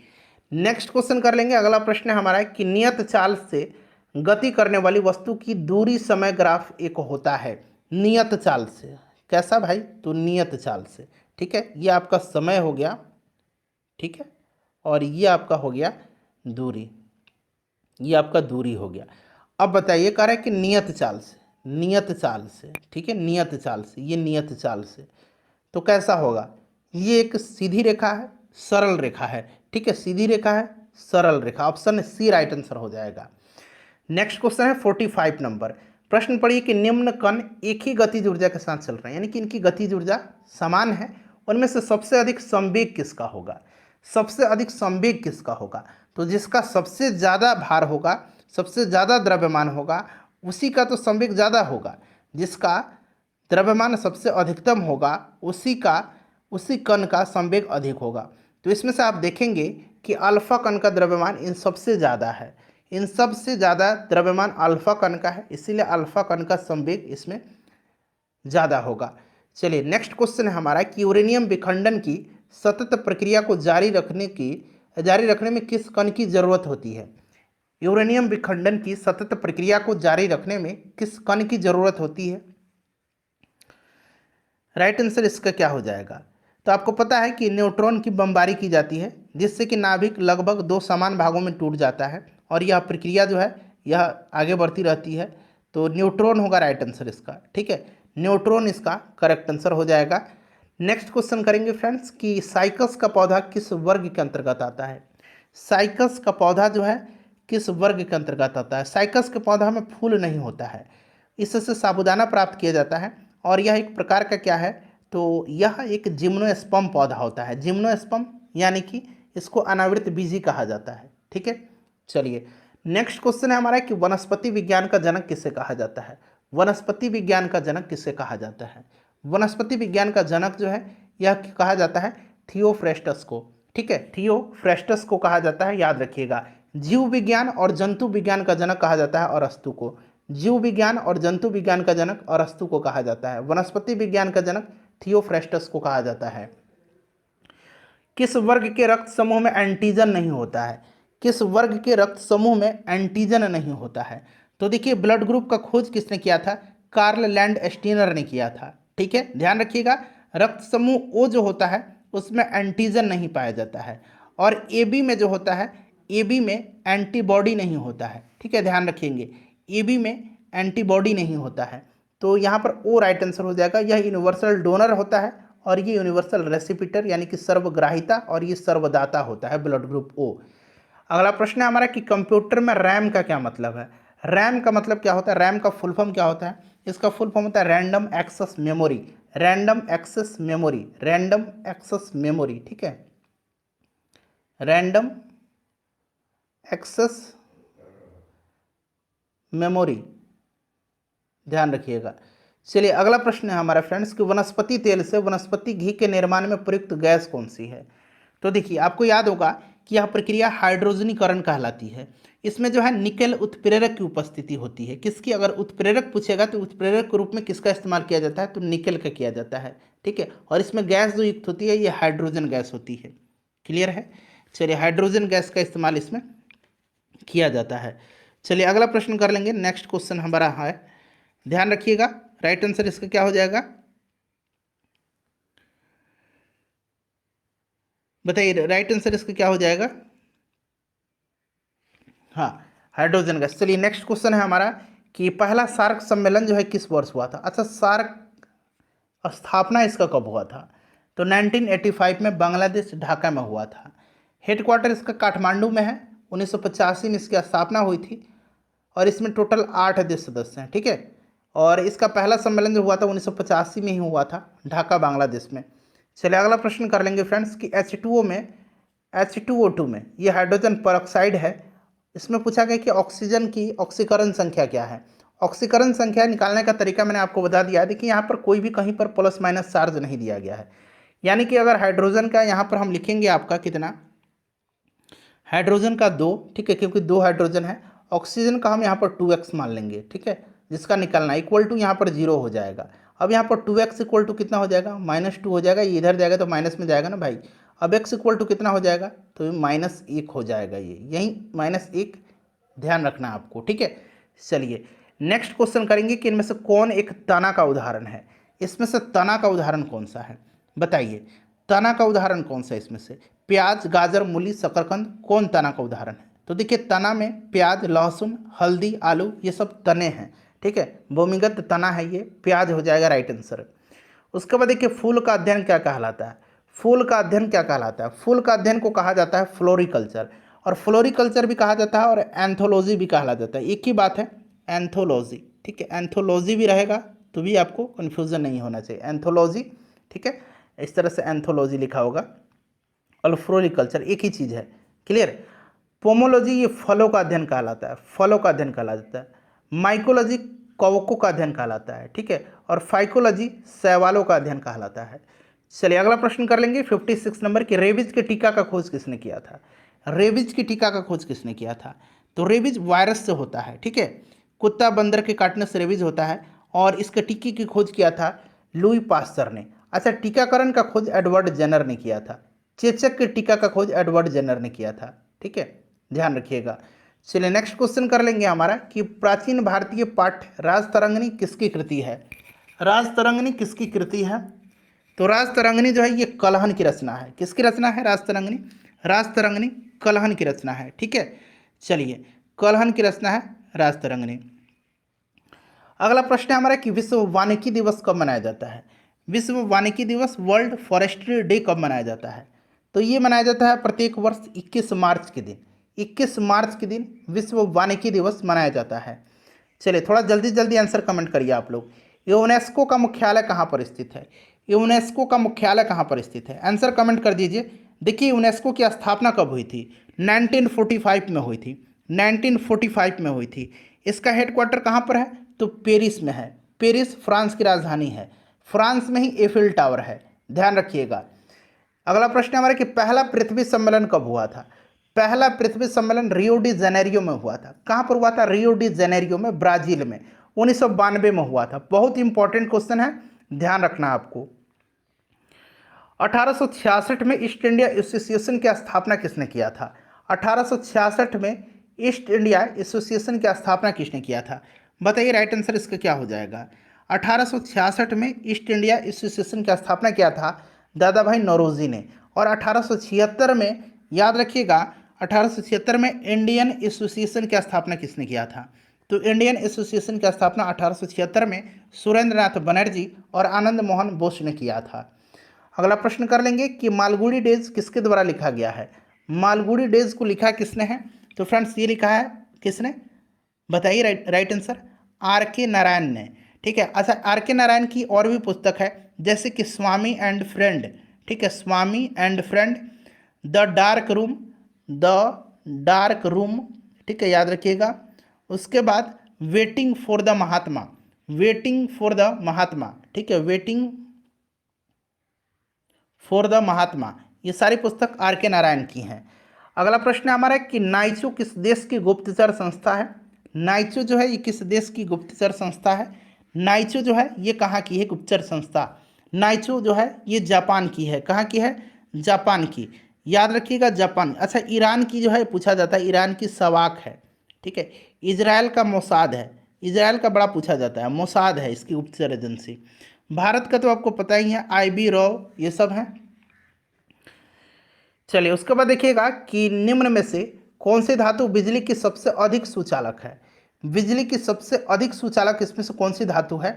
Next question कर लेंगे। अगला प्रश्न हमारा है कि नियत चाल से गति करने वाली वस्तु की दूरी समय ग्राफ एक होता है। नियत चाल से कैसा भाई, तो नियत चाल से, ठीक है। ये आपका समय हो गया, ठीक है, और ये आपका हो गया दूरी, ये आपका दूरी हो गया। अब बताइए कह रहा है कि नियत चाल से, नियत चाल से, ठीक है, नियत चाल से, ये नियत चाल से, तो कैसा होगा, ये एक सीधी रेखा है, सरल रेखा है, ठीक है, सीधी रेखा है, सरल रेखा, ऑप्शन सी राइट आंसर हो जाएगा। नेक्स्ट क्वेश्चन है 45 नंबर। प्रश्न पढ़िए कि निम्न कण एक ही गतिज ऊर्जा के साथ चल रहे हैं, यानी कि इनकी गतिज ऊर्जा समान है, उनमें से सबसे अधिक संवेग किसका होगा, सबसे अधिक संवेग किसका होगा, तो जिसका सबसे ज़्यादा भार होगा, सबसे ज़्यादा द्रव्यमान होगा, उसी का तो संवेग ज़्यादा होगा, जिसका द्रव्यमान सबसे अधिकतम होगा उसी कण का संवेग अधिक होगा। तो इसमें से आप देखेंगे कि अल्फा कण का द्रव्यमान इन सबसे ज़्यादा है, इन सबसे ज़्यादा द्रव्यमान अल्फा कण का है, इसीलिए अल्फा कण का संवेग इसमें ज़्यादा होगा। चलिए नेक्स्ट क्वेश्चन है हमारा कि यूरेनियम विखंडन की सतत प्रक्रिया को जारी रखने में किस कण की जरूरत होती है, यूरेनियम विखंडन की सतत प्रक्रिया को जारी रखने में किस कण की जरूरत होती है, राइट आंसर इसका क्या हो जाएगा। तो आपको पता है कि न्यूट्रॉन की बमबारी की जाती है, जिससे कि नाभिक लगभग दो समान भागों में टूट जाता है, और यह प्रक्रिया जो है यह आगे बढ़ती रहती है, तो न्यूट्रॉन होगा राइट आंसर इसका, ठीक है, न्यूट्रॉन इसका करेक्ट आंसर हो जाएगा। नेक्स्ट क्वेश्चन करेंगे फ्रेंड्स कि साइकस का पौधा किस वर्ग के अंतर्गत आता है, साइकस का पौधा जो है किस वर्ग के अंतर्गत आता है। साइकस के पौधा में फूल नहीं होता है, इससे साबूदाना प्राप्त किया जाता है, और यह एक प्रकार का क्या है, तो यह एक जिम्नोस्पर्म पौधा होता है, जिम्नोस्पर्म, यानी कि इसको अनावृत बीजी कहा जाता है, ठीक है। चलिए नेक्स्ट क्वेश्चन है हमारा कि वनस्पति विज्ञान का जनक किसे कहा जाता है, वनस्पति विज्ञान का जनक किसे कहा जाता है। वनस्पति विज्ञान का जनक जो है यह कहा जाता है थियोफ्रेस्टस को, ठीक है, थियोफ्रेस्टस को कहा जाता है, याद रखिएगा। जीव विज्ञान और जंतु विज्ञान का जनक कहा जाता है अरस्तु को, जीव विज्ञान और जंतु विज्ञान का जनक अरस्तु को कहा जाता है, वनस्पति विज्ञान का जनक थियोफ्रेस्टस को कहा जाता है। किस वर्ग के रक्त समूह में एंटीजन नहीं होता है, किस वर्ग के रक्त समूह में एंटीजन नहीं होता है। तो देखिए ब्लड ग्रुप का खोज किसने किया था, कार्ल लैंड स्टीनर ने किया था, ठीक है, ध्यान रखिएगा। रक्त समूह ओ जो होता है उसमें एंटीजन नहीं पाया जाता है, और ए बी में जो होता है ए बी में एंटीबॉडी नहीं होता है, ठीक है, ध्यान रखेंगे, ए बी में एंटीबॉडी नहीं होता है, तो यहाँ पर ओ राइट आंसर हो जाएगा। यह यूनिवर्सल डोनर होता है, और ये यूनिवर्सल रेसिपिटर यानी कि सर्वग्राहिता, और ये सर्वदाता होता है ब्लड ग्रुप ओ। अगला प्रश्न है हमारा कि कंप्यूटर में रैम का क्या मतलब है, रैम का मतलब क्या होता है, रैम का फुल फॉर्म क्या होता है, इसका फुल फॉर्म होता है random access memory, random access memory, random access memory, ठीक है, रैंडम एक्सेस मेमोरी, ध्यान रखिएगा। चलिए अगला प्रश्न है हमारा फ्रेंड्स कि वनस्पति तेल से वनस्पति घी के निर्माण में प्रयुक्त गैस कौन सी है। तो देखिए आपको याद होगा कि यह प्रक्रिया हाइड्रोजनीकरण कहलाती है, इसमें जो है निकेल उत्प्रेरक की उपस्थिति होती है। किसकी, अगर उत्प्रेरक पूछेगा तो उत्प्रेरक के रूप में किसका इस्तेमाल किया जाता है, तो निकेल का किया जाता है, ठीक है, और इसमें गैस जो युक्त होती है ये हाइड्रोजन गैस होती है, क्लियर है। चलिए हाइड्रोजन गैस का इस्तेमाल इसमें किया जाता है। चलिए अगला प्रश्न कर लेंगे, नेक्स्ट क्वेश्चन हमारा है, ध्यान रखिएगा, राइट आंसर इसका क्या हो जाएगा, बताइए राइट आंसर इसका क्या हो जाएगा, हाँ हाइड्रोजन गैस। चलिए नेक्स्ट क्वेश्चन है हमारा कि पहला सार्क सम्मेलन जो है किस वर्ष हुआ था। अच्छा सार्क स्थापना इसका कब हुआ था, तो 1985 में बांग्लादेश ढाका में हुआ था। हेडक्वार्टर इसका काठमांडू में है, 1985 में इसकी स्थापना हुई थी, और इसमें टोटल 8 देश सदस्य हैं, ठीक है, और इसका पहला सम्मेलन जो हुआ था 1985 में ही हुआ था ढाका बांग्लादेश में। चलिए अगला प्रश्न कर लेंगे फ्रेंड्स कि H2O में H2O2 में ये हाइड्रोजन परऑक्साइड है, इसमें पूछा गया कि ऑक्सीजन की ऑक्सीकरण संख्या क्या है। ऑक्सीकरण संख्या निकालने का तरीका मैंने आपको बता दिया है। देखिए यहाँ पर कोई भी कहीं पर प्लस माइनस चार्ज नहीं दिया गया है, यानी कि अगर हाइड्रोजन का यहाँ पर हम लिखेंगे आपका कितना, हाइड्रोजन का 2, ठीक है, क्योंकि 2 हाइड्रोजन है, ऑक्सीजन का हम यहाँ पर 2x मान लेंगे, ठीक है, जिसका निकालना इक्वल टू यहाँ पर 0 हो जाएगा। अब यहाँ पर 2x इक्वल टू कितना हो जाएगा, -2 हो जाएगा, ये इधर जाएगा तो माइनस में जाएगा ना भाई। अब x इक्वल टू कितना हो जाएगा, तो -1 हो जाएगा, ये यहीं -1 ध्यान रखना आपको, ठीक है। चलिए नेक्स्ट क्वेश्चन करेंगे कि इनमें से कौन एक तना का उदाहरण है, इसमें से तना का उदाहरण कौन सा है, बताइए तना का उदाहरण कौन सा है इसमें से। प्याज, गाजर, मूली, शकरकंद, कौन तना का उदाहरण है। तो देखिए तना में प्याज, लहसुन, हल्दी, आलू ये सब तने हैं, ठीक है, भूमिगत तना है ये, प्याज हो जाएगा राइट आंसर। उसके बाद देखिए फूल का अध्ययन क्या कहलाता है, फूल का अध्ययन क्या कहलाता है, फूल का अध्ययन को कहा जाता है फ्लोरिकल्चर, और फ्लोरिकल्चर भी कहा जाता है और एंथोलॉजी भी कहा जाता है, एक ही बात है, एंथोलॉजी, ठीक है, एंथोलॉजी भी रहेगा तो भी आपको कन्फ्यूजन नहीं होना चाहिए, एंथोलॉजी, ठीक है, इस तरह से एंथोलॉजी लिखा होगा, और फ्लोरिकल्चर एक ही चीज़ है, क्लियर। पोमोलॉजी ये फलों का अध्ययन कहलाता है, फलों का अध्ययन कहलाता है। माइकोलॉजी कवकों का अध्ययन कहलाता है, ठीक है, और फाइकोलॉजी शैवालों का अध्ययन कहलाता है। चलिए अगला प्रश्न कर लेंगे 56 नंबर की, रेबीज के टीका का खोज किसने किया था, रेबीज की टीका का खोज किसने किया था, तो रेबीज वायरस से होता है, ठीक है, कुत्ता बंदर के काटने से रेबीज होता है, और इसके टीके की खोज किया था लुई पास्चर ने। अच्छा, टीकाकरण का खोज एडवर्ड जेनर ने किया था, चेचक के टीका का खोज एडवर्ड जेनर ने किया था, ठीक है, ध्यान रखिएगा। चलिए नेक्स्ट क्वेश्चन कर लेंगे हमारा कि प्राचीन भारतीय पाठ्य राजतरंगिणी किसकी कृति है, राजतरंगिणी किसकी कृति है, तो राजतरंगिणी जो है ये कलहन की रचना है, किसकी रचना है, राजतरंगिणी, राजतरंगिणी कलहन की रचना है, ठीक है। चलिए कलहन की रचना है राजतरंगिणी। अगला प्रश्न है हमारा कि विश्व वानिकी दिवस कब मनाया जाता है, विश्व वानिकी दिवस, वर्ल्ड फॉरेस्ट्री डे कब मनाया जाता है, तो ये मनाया जाता है प्रत्येक वर्ष 21 मार्च के दिन, 21 मार्च के दिन विश्व वानिकी दिवस मनाया जाता है। चलिए थोड़ा जल्दी जल्दी आंसर कमेंट करिए आप लोग। यूनेस्को का मुख्यालय कहाँ पर स्थित है, यूनेस्को का मुख्यालय कहाँ पर स्थित है, आंसर कमेंट कर दीजिए। देखिए यूनेस्को की स्थापना कब हुई थी, 1945 में हुई थी, 1945 में हुई थी। इसका हेडक्वार्टर कहाँ पर है, तो पेरिस में है, पेरिस फ्रांस की राजधानी है, फ्रांस में ही एफिल टावर है, ध्यान रखिएगा। अगला प्रश्न हमारा कि पहला पृथ्वी सम्मेलन कब हुआ था, पहला पृथ्वी सम्मेलन रियो डी जेनेरियो में हुआ था, कहाँ पर हुआ था, रियो डी जेनेरियो में, ब्राजील में, 1992 में हुआ था। बहुत इंपॉर्टेंट क्वेश्चन है, ध्यान रखना आपको। 1866 में ईस्ट इंडिया एसोसिएशन की स्थापना किसने किया था, 1866 में ईस्ट इंडिया एसोसिएशन की स्थापना किसने किया था, बताइए राइट आंसर इसका क्या हो जाएगा। 1866 में ईस्ट इंडिया एसोसिएशन की स्थापना किया था दादा भाई नौरोजी ने, और 1876 में याद रखिएगा, 1876 में इंडियन एसोसिएशन की स्थापना किसने किया था, तो इंडियन एसोसिएशन की स्थापना 1876 में सुरेंद्र नाथ बनर्जी और आनंद मोहन बोस ने किया था। अगला प्रश्न कर लेंगे कि मालगुडी डेज किसके द्वारा लिखा गया है, मालगुडी डेज को लिखा किसने है, तो फ्रेंड्स ये लिखा है किसने, बताइए राइट आंसर, आर के नारायण ने, ठीक है। अच्छा, आर के नारायण की और भी पुस्तक है जैसे कि स्वामी एंड फ्रेंड, ठीक है, Swami and friend, the dark room, the dark room, ठीक है, याद रखिएगा। उसके बाद waiting for the Mahatma, waiting for the Mahatma, ठीक है, वेटिंग फॉर द महात्मा, ये सारी पुस्तक आर के नारायण की हैं। अगला प्रश्न है हमारा कि नाइचो किस देश की गुप्तचर संस्था है, नाइचो जो है ये किस देश की गुप्तचर संस्था है, नाइचो जो है ये कहाँ की है गुप्तचर संस्था, नाइचो जो है ये जापान की है, कहाँ की है, जापान की, याद रखिएगा जापान। अच्छा, ईरान की जो है पूछा जाता है, ईरान की सवाक है, ठीक है, इजराइल का मोसाद है, इजराइल का बड़ा पूछा जाता है, मोसाद है इसकी गुप्तचर एजेंसी। भारत का तो आपको पता ही है, IB रॉ, ये सब हैं। चलिए उसके बाद देखिएगा कि निम्न में से कौन सी धातु बिजली की सबसे अधिक सुचालक है, बिजली की सबसे अधिक सुचालक इसमें से कौन सी धातु है,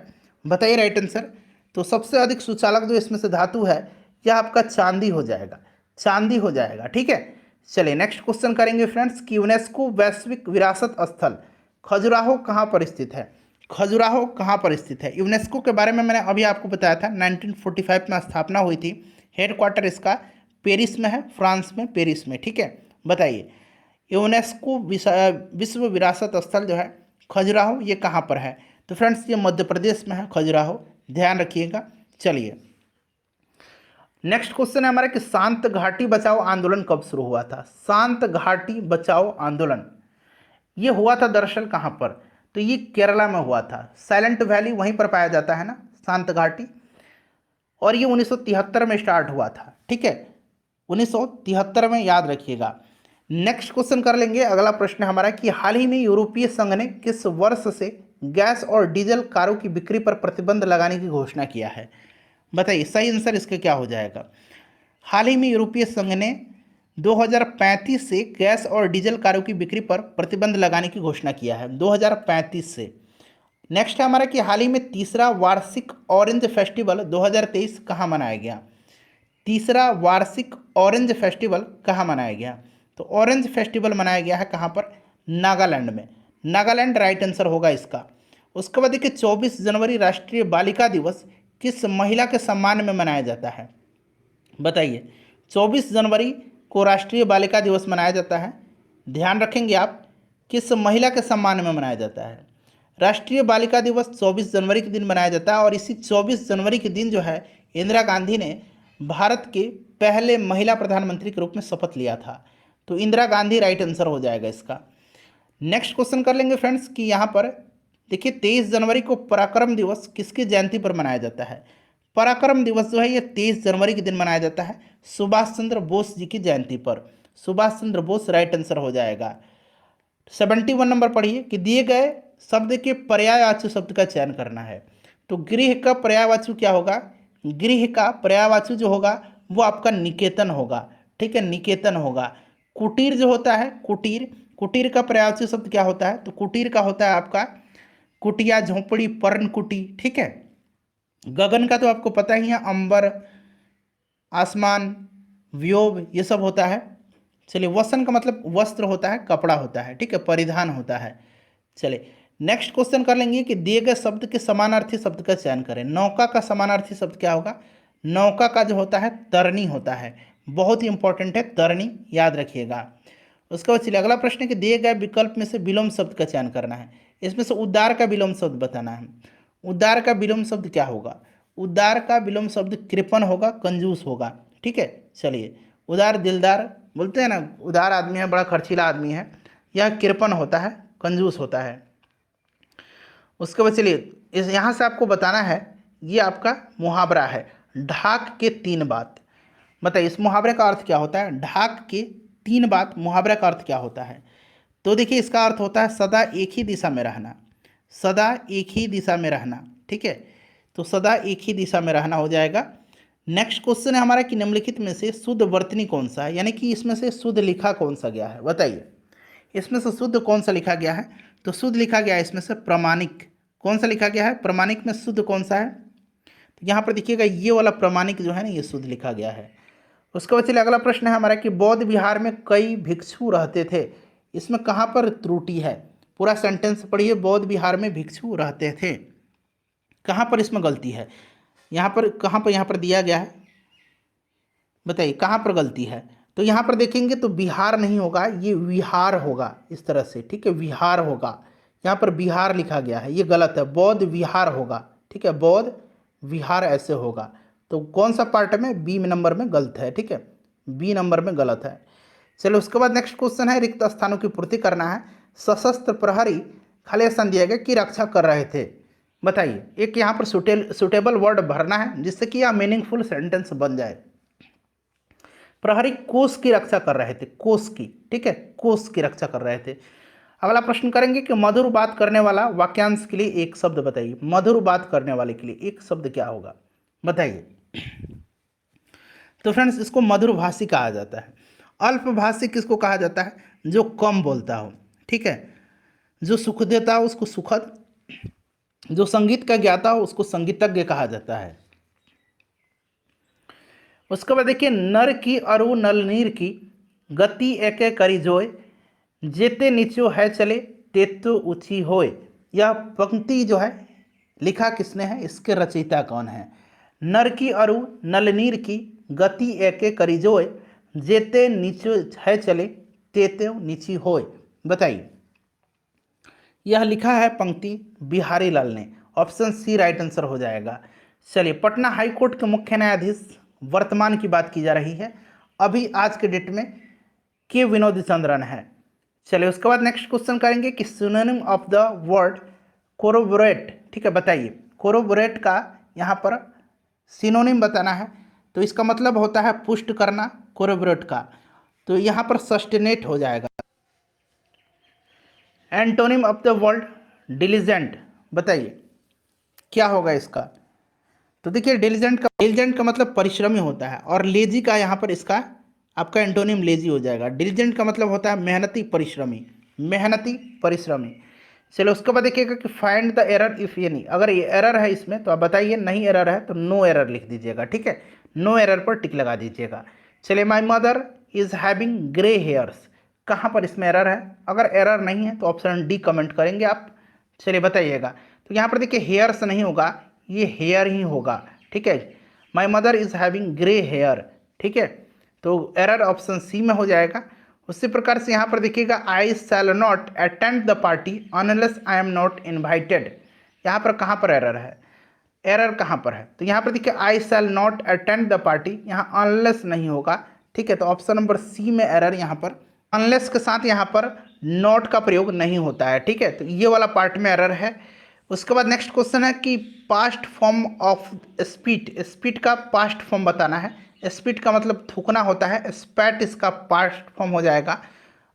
बताइए राइट आंसर। तो सबसे अधिक सुचालक जो इसमें से धातु है यह आपका चांदी हो जाएगा, चांदी हो जाएगा, ठीक है। चलिए नेक्स्ट क्वेश्चन करेंगे फ्रेंड्स कि यूनेस्को वैश्विक विरासत स्थल खजुराहो कहाँ पर स्थित है, खजुराहो कहाँ पर स्थित है। यूनेस्को के बारे में मैंने अभी आपको बताया था, 1945 में स्थापना हुई थी, हेडक्वार्टर इसका पेरिस में है, फ्रांस में, पेरिस में, ठीक है। बताइए यूनेस्को विश्व विरासत स्थल जो है खजुराहो ये कहाँ पर है, तो फ्रेंड्स ये मध्य प्रदेश में है खजुराहो, ध्यान रखिएगा। चलिए नेक्स्ट क्वेश्चन है हमारा कि शांत घाटी बचाओ आंदोलन कब शुरू हुआ था, शांत घाटी बचाओ आंदोलन ये हुआ था दरअसल कहाँ पर, तो ये केरला में हुआ था, साइलेंट वैली वहीं पर पाया जाता है ना शांत घाटी, और ये 1973 में स्टार्ट हुआ था, ठीक है, 1973 में, याद रखिएगा। नेक्स्ट क्वेश्चन कर लेंगे, अगला प्रश्न हमारा कि हाल ही में यूरोपीय संघ ने किस वर्ष से गैस और डीजल कारों की बिक्री पर प्रतिबंध लगाने की घोषणा किया है, बताइए सही आंसर इसका क्या हो जाएगा। हाल ही में यूरोपीय संघ ने 2035 से गैस और डीजल कारों की बिक्री पर प्रतिबंध लगाने की घोषणा किया है, 2035 से, नेक्स्ट है हमारा कि हाल ही में तीसरा वार्षिक ऑरेंज फेस्टिवल 2023 कहाँ मनाया गया। तीसरा वार्षिक ऑरेंज फेस्टिवल कहाँ मनाया गया। तो ऑरेंज फेस्टिवल मनाया गया है कहाँ पर, नागालैंड में। नागालैंड राइट आंसर होगा इसका। उसके बाद देखिए 24 जनवरी राष्ट्रीय बालिका दिवस किस महिला के सम्मान में मनाया जाता है। बताइए, 24 जनवरी को राष्ट्रीय बालिका दिवस मनाया जाता है, ध्यान रखेंगे आप, किस महिला के सम्मान में मनाया जाता है। राष्ट्रीय बालिका दिवस 24 जनवरी के दिन मनाया जाता है और इसी 24 जनवरी के दिन जो है इंदिरा गांधी ने भारत के पहले महिला प्रधानमंत्री के रूप में शपथ लिया था। तो इंदिरा गांधी राइट आंसर हो जाएगा इसका। नेक्स्ट क्वेश्चन कर लेंगे फ्रेंड्स कि यहाँ पर देखिए 23 जनवरी को पराक्रम दिवस किसकी जयंती पर मनाया जाता है। पराक्रम दिवस जो है ये 23 जनवरी के दिन मनाया जाता है, सुभाष चंद्र बोस जी की जयंती पर। सुभाष चंद्र बोस राइट आंसर हो जाएगा। 71 नंबर पढ़िए कि दिए गए शब्द के पर्यायवाची शब्द का चयन करना है। तो गृह का पर्यायवाची क्या होगा, गृह का पर्यायवाची जो होगा वो आपका निकेतन होगा, ठीक है, निकेतन होगा। कुटीर जो होता है, कुटीर, कुटीर का पर्यायवाची शब्द क्या होता है, तो कुटीर का होता है आपका कुटिया, झोपड़ी, पर्णकुटी, ठीक है। गगन का तो आपको पता ही है, अंबर, आसमान, व्योम, ये सब होता है। चलिए, वसन का मतलब वस्त्र होता है, कपड़ा होता है, ठीक है, परिधान होता है। चलिए नेक्स्ट क्वेश्चन कर लेंगे कि दिए गए शब्द के समानार्थी शब्द का चयन करें। नौका का समानार्थी शब्द क्या होगा, नौका का जो होता है तरनी होता है, बहुत ही इंपॉर्टेंट है तरनी, याद रखिएगा। उसके बाद चलिए अगला प्रश्न है कि दिए गए विकल्प में से विलोम शब्द का चयन करना है। इसमें से उद्दार का विलोम शब्द बताना है। उद्दार का विलोम शब्द क्या होगा, उद्दार का विलोम शब्द कृपण होगा, कंजूस होगा, ठीक है। चलिए, उदार दिलदार बोलते हैं ना, उदार आदमी है, बड़ा खर्चीला आदमी है, यह कृपण होता है, कंजूस होता है। उसके बाद चलिए इस यहाँ से आपको बताना है, ये आपका मुहावरा है, ढाक के तीन बात। बताइए इस मुहावरे का अर्थ क्या होता है, ढाक के तीन बात, मुहावरे का अर्थ क्या होता है। तो देखिए इसका अर्थ होता है सदा एक ही दिशा में रहना, सदा एक ही दिशा में रहना, ठीक है। तो सदा एक ही दिशा में रहना हो जाएगा। नेक्स्ट क्वेश्चन है हमारा कि निम्नलिखित में से शुद्ध वर्तनी कौन सा है, यानी कि इसमें से शुद्ध लिखा कौन सा गया है। बताइए इसमें से शुद्ध कौन सा लिखा गया है। तो शुद्ध लिखा गया है इसमें से प्रमाणिक। कौन सा लिखा गया है, प्रमाणिक में शुद्ध कौन सा है, तो यहाँ पर देखिएगा ये वाला प्रमाणिक जो है ना, ये शुद्ध लिखा गया है। उसके बाद चलिए अगला प्रश्न है हमारा कि बौद्ध विहार में कई भिक्षु रहते थे, इसमें कहाँ पर त्रुटि है। पूरा सेंटेंस पढ़िए, बौद्ध विहार में भिक्षु रहते थे, कहाँ पर इसमें गलती है, यहाँ पर कहाँ पर, यहाँ पर दिया गया है, बताइए कहाँ पर गलती है। तो यहाँ पर देखेंगे तो बिहार नहीं होगा, ये विहार होगा इस तरह से, ठीक है, विहार होगा। यहाँ पर बिहार लिखा गया है, ये गलत है, बौद्ध विहार होगा, ठीक है, बौद्ध विहार ऐसे होगा। तो कौन सा पार्ट में, बी नंबर में गलत है, ठीक है, बी नंबर में गलत है। चलो उसके बाद नेक्स्ट क्वेश्चन है, रिक्त स्थानों की पूर्ति करना है। सशस्त्र प्रहरी खाली स्थान दिया गया की रक्षा कर रहे थे। बताइए एक यहाँ पर सुटेबल वर्ड भरना है जिससे कि यह मीनिंगफुल सेंटेंस बन जाए। प्रहरी कोष की रक्षा कर रहे थे, कोष की, ठीक है, कोष की रक्षा कर रहे थे। अगला प्रश्न करेंगे कि मधुर बात करने वाला वाक्यांश के लिए एक शब्द बताइए। मधुर बात करने वाले के लिए एक शब्द क्या होगा, बताइए। तो फ्रेंड्स इसको मधुरभाषी कहा जाता है। अल्पभाषी किसको कहा जाता है, जो कम बोलता हो, ठीक है, जो सुख देता हो उसको सुखद, जो संगीत का ज्ञाता हो उसको संगीतज्ञ कहा जाता है। उसके बाद देखिए नर की अरु नलनीर की गति एके करी जोय, जेते नीचो है चले तेतो ऊंची होय। यह पंक्ति जो है लिखा किसने है, इसके रचयिता कौन है। नर की अरु नलनीर की गति एके करी जोय, जेते नीचो है चले तेते नीची होय। बताइए यह लिखा है पंक्ति बिहारी लाल ने, ऑप्शन सी राइट आंसर हो जाएगा। चलिए पटना हाई कोर्ट के मुख्य न्यायाधीश वर्तमान की बात की जा रही है, अभी आज के डेट में के विनोद चंद्रन है। चलिए उसके बाद नेक्स्ट क्वेश्चन करेंगे कि synonym of the word corroborate, ठीक है, बताइए कोरोबोरेट का यहाँ पर सिनोनिम बताना है। तो इसका मतलब होता है पुष्ट करना, कोरोबोरेट का, तो यहाँ पर सस्टेनेट हो जाएगा। Antonym of the word diligent, बताइए क्या होगा इसका। तो देखिए डिलीजेंट का मतलब परिश्रमी होता है, और लेजी का यहाँ पर इसका आपका एंटोनिम लेजी हो जाएगा। डिलीजेंट का मतलब होता है मेहनती परिश्रमी, मेहनती परिश्रमी। चलो उसके बाद देखिएगा कि find the error if any, अगर ये एरर है इसमें तो आप बताइए, नहीं एरर है तो नो एरर लिख दीजिएगा, ठीक है, नो एरर पर टिक लगा दीजिएगा। चलिए माई mother is having grey hairs, कहाँ पर इसमें एरर है? अगर एरर नहीं है तो ऑप्शन डी कमेंट करेंगे आप। चलिए बताइएगा, तो यहाँ पर देखिए हेयर्स नहीं होगा, ये हेयर ही होगा, ठीक है। My mother is having grey hair, ठीक है, तो एरर ऑप्शन सी में हो जाएगा। उसी प्रकार से यहाँ पर देखिएगा I shall not attend the party unless I am not invited, यहाँ पर कहाँ पर एरर है? एरर कहाँ पर है? तो यहाँ पर देखिए I shall not attend the party, यहाँ अनलेस नहीं होगा, ठीक है, तो ऑप्शन नंबर सी में एरर, यहाँ पर अनलेस के साथ यहाँ पर नॉट का प्रयोग नहीं होता है, ठीक है, तो ये वाला पार्ट में एरर है। उसके बाद नेक्स्ट क्वेश्चन है कि past form of spit, spit का पास्ट फॉर्म बताना है। स्पीट का मतलब थूकना होता है, स्पैट इसका पास्ट फॉर्म हो जाएगा।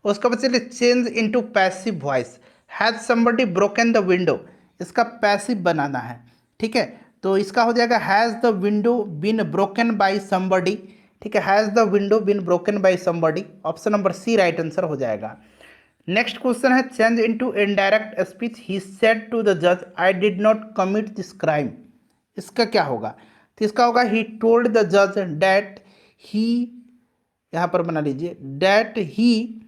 उसके बाद चलिए change into passive voice, has somebody broken the window, इसका पैसिव बनाना है, ठीक है, तो इसका हो जाएगा has the window been broken by somebody, ठीक है, has the window been broken by somebody, option number C right answer हो जाएगा। नेक्स्ट क्वेश्चन है change into indirect speech, he said to the जज I did not commit this crime, इसका क्या होगा? तो इसका होगा ही टोल्ड द जज डैट ही, यहाँ पर बना लीजिए that he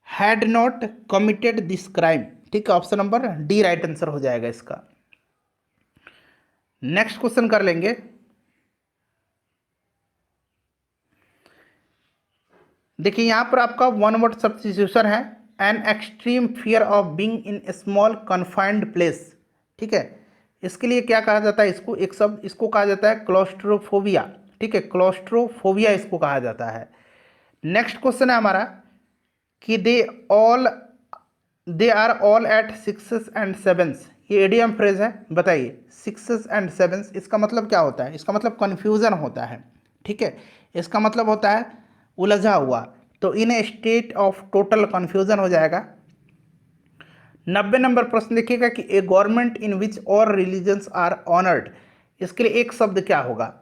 had not committed this crime, ठीक है, option number D right answer हो जाएगा इसका। नेक्स्ट क्वेश्चन कर लेंगे, देखिए यहाँ पर आपका वन वर्ड सब्स्टिट्यूशन है, an extreme fear of being in small confined place, ठीक है, इसके लिए क्या कहा जाता है? इसको एक शब्द इसको कहा जाता है क्लॉस्ट्रोफोबिया, ठीक है, क्लॉस्ट्रोफोबिया इसको कहा जाता है। नेक्स्ट क्वेश्चन है हमारा कि they are all at sixes and sevens, ये एडियम फ्रेज है, बताइए सिक्सेस एंड सेवेंस इसका मतलब क्या होता है? इसका मतलब कन्फ्यूज़न होता है, ठीक है, इसका मतलब होता है उलझा हुआ, तो इन ए स्टेट ऑफ टोटल कन्फ्यूज़न हो जाएगा। 90 नंबर प्रश्न देखिएगा कि ए गवर्नमेंट इन विच और रिलीजन्स आर ऑनर्ड, इसके लिए एक शब्द क्या होगा?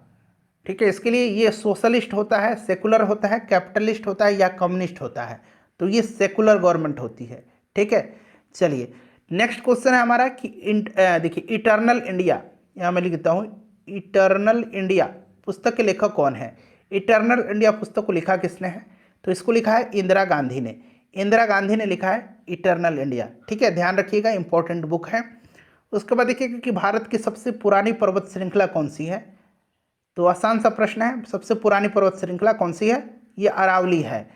ठीक है, इसके लिए ये सोशलिस्ट होता है, सेकुलर होता है, कैपिटलिस्ट होता है या कम्युनिस्ट होता है? तो ये सेकुलर गवर्नमेंट होती है, ठीक है। चलिए नेक्स्ट क्वेश्चन है हमारा कि देखिए इटर्नल इंडिया, यहाँ मैं लिखता हूँ इटर्नल इंडिया पुस्तक के लेखक कौन है? इटर्नल इंडिया पुस्तक को लिखा किसने है? तो इसको लिखा है इंदिरा गांधी ने, इंदिरा गांधी ने लिखा है इटर्नल इंडिया, ठीक है, ध्यान रखिएगा इंपॉर्टेंट बुक है। उसके बाद देखिएगा कि भारत की सबसे पुरानी पर्वत श्रृंखला कौन सी है? तो आसान सा प्रश्न है, सबसे पुरानी पर्वत श्रृंखला कौन सी है? ये अरावली है।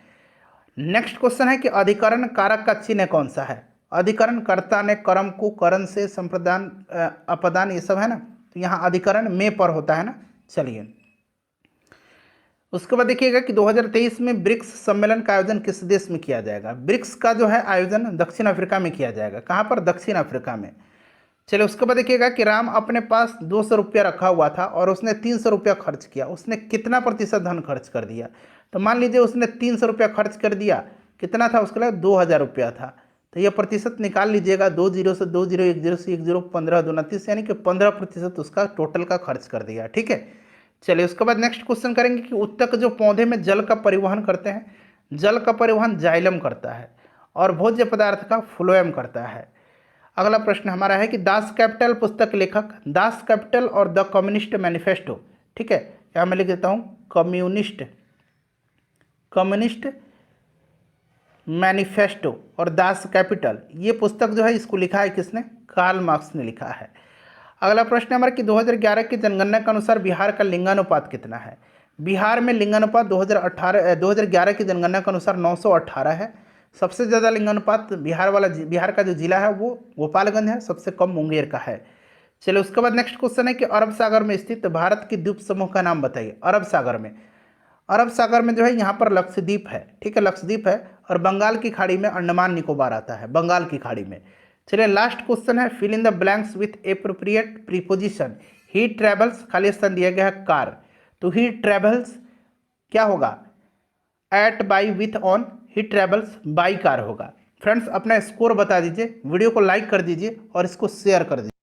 नेक्स्ट क्वेश्चन है कि अधिकरण कारक का चिन्ह कौन सा है? अधिकरण कर्ता ने कर्म को करण से संप्रदान अपदान ये सब है ना, तो यहाँ अधिकरण में पर होता है ना। चलिए उसके बाद देखिएगा कि 2023 में ब्रिक्स सम्मेलन का आयोजन किस देश में किया जाएगा? ब्रिक्स का जो है आयोजन दक्षिण अफ्रीका में किया जाएगा। कहाँ पर? दक्षिण अफ्रीका में। चलिए उसके बाद देखिएगा कि राम अपने पास 200 रुपया रखा हुआ था और उसने 300 रुपया खर्च किया, उसने कितना प्रतिशत धन खर्च कर दिया? तो मान लीजिए उसने 300 रुपया खर्च कर दिया, कितना था उसके लिए? 2000 रुपया था, तो यह प्रतिशत निकाल लीजिएगा, 2 जीरो से 2 जीरो, 1 जीरो से 1 जीरो, 15 दूना 30, यानी कि 15% उसका टोटल का खर्च कर दिया, ठीक है। चलिए उसके बाद नेक्स्ट क्वेश्चन करेंगे कि उत्तक जो पौधे में जल का परिवहन करते हैं, जल का परिवहन जाइलम करता है और भोज्य पदार्थ का फ्लोएम करता है। अगला प्रश्न हमारा है कि दास कैपिटल पुस्तक लेखक, दास कैपिटल और द कम्युनिस्ट मैनिफेस्टो, ठीक है, यहाँ मैं लिख देता हूँ कम्युनिस्ट मैनिफेस्टो और दास कैपिटल, ये पुस्तक जो है इसको लिखा है किसने? कार्ल मार्क्स ने लिखा है। अगला प्रश्न हमारा कि 2011 की जनगणना के अनुसार बिहार का लिंगानुपात कितना है? बिहार में लिंगानुपात 2011 की जनगणना के अनुसार 918 है। सबसे ज़्यादा लिंगानुपात बिहार का जो जिला है वो गोपालगंज है, सबसे कम मुंगेर का है। चलिए उसके बाद नेक्स्ट क्वेश्चन है कि अरब सागर में स्थित भारत के द्वीप समूह का नाम बताइए। अरब सागर में जो है यहाँ पर लक्षद्वीप है, ठीक है, लक्षद्वीप है, और बंगाल की खाड़ी में अंडमान निकोबार आता है, बंगाल की खाड़ी में। चलिए लास्ट क्वेश्चन है fill in the blanks with appropriate preposition. He travels, खाली स्थान दिया गया है कार, तो ही ट्रेवल्स क्या होगा? At, by, with, on, he travels by car होगा। फ्रेंड्स अपना स्कोर बता दीजिए, वीडियो को लाइक कर दीजिए और इसको शेयर कर दीजिए।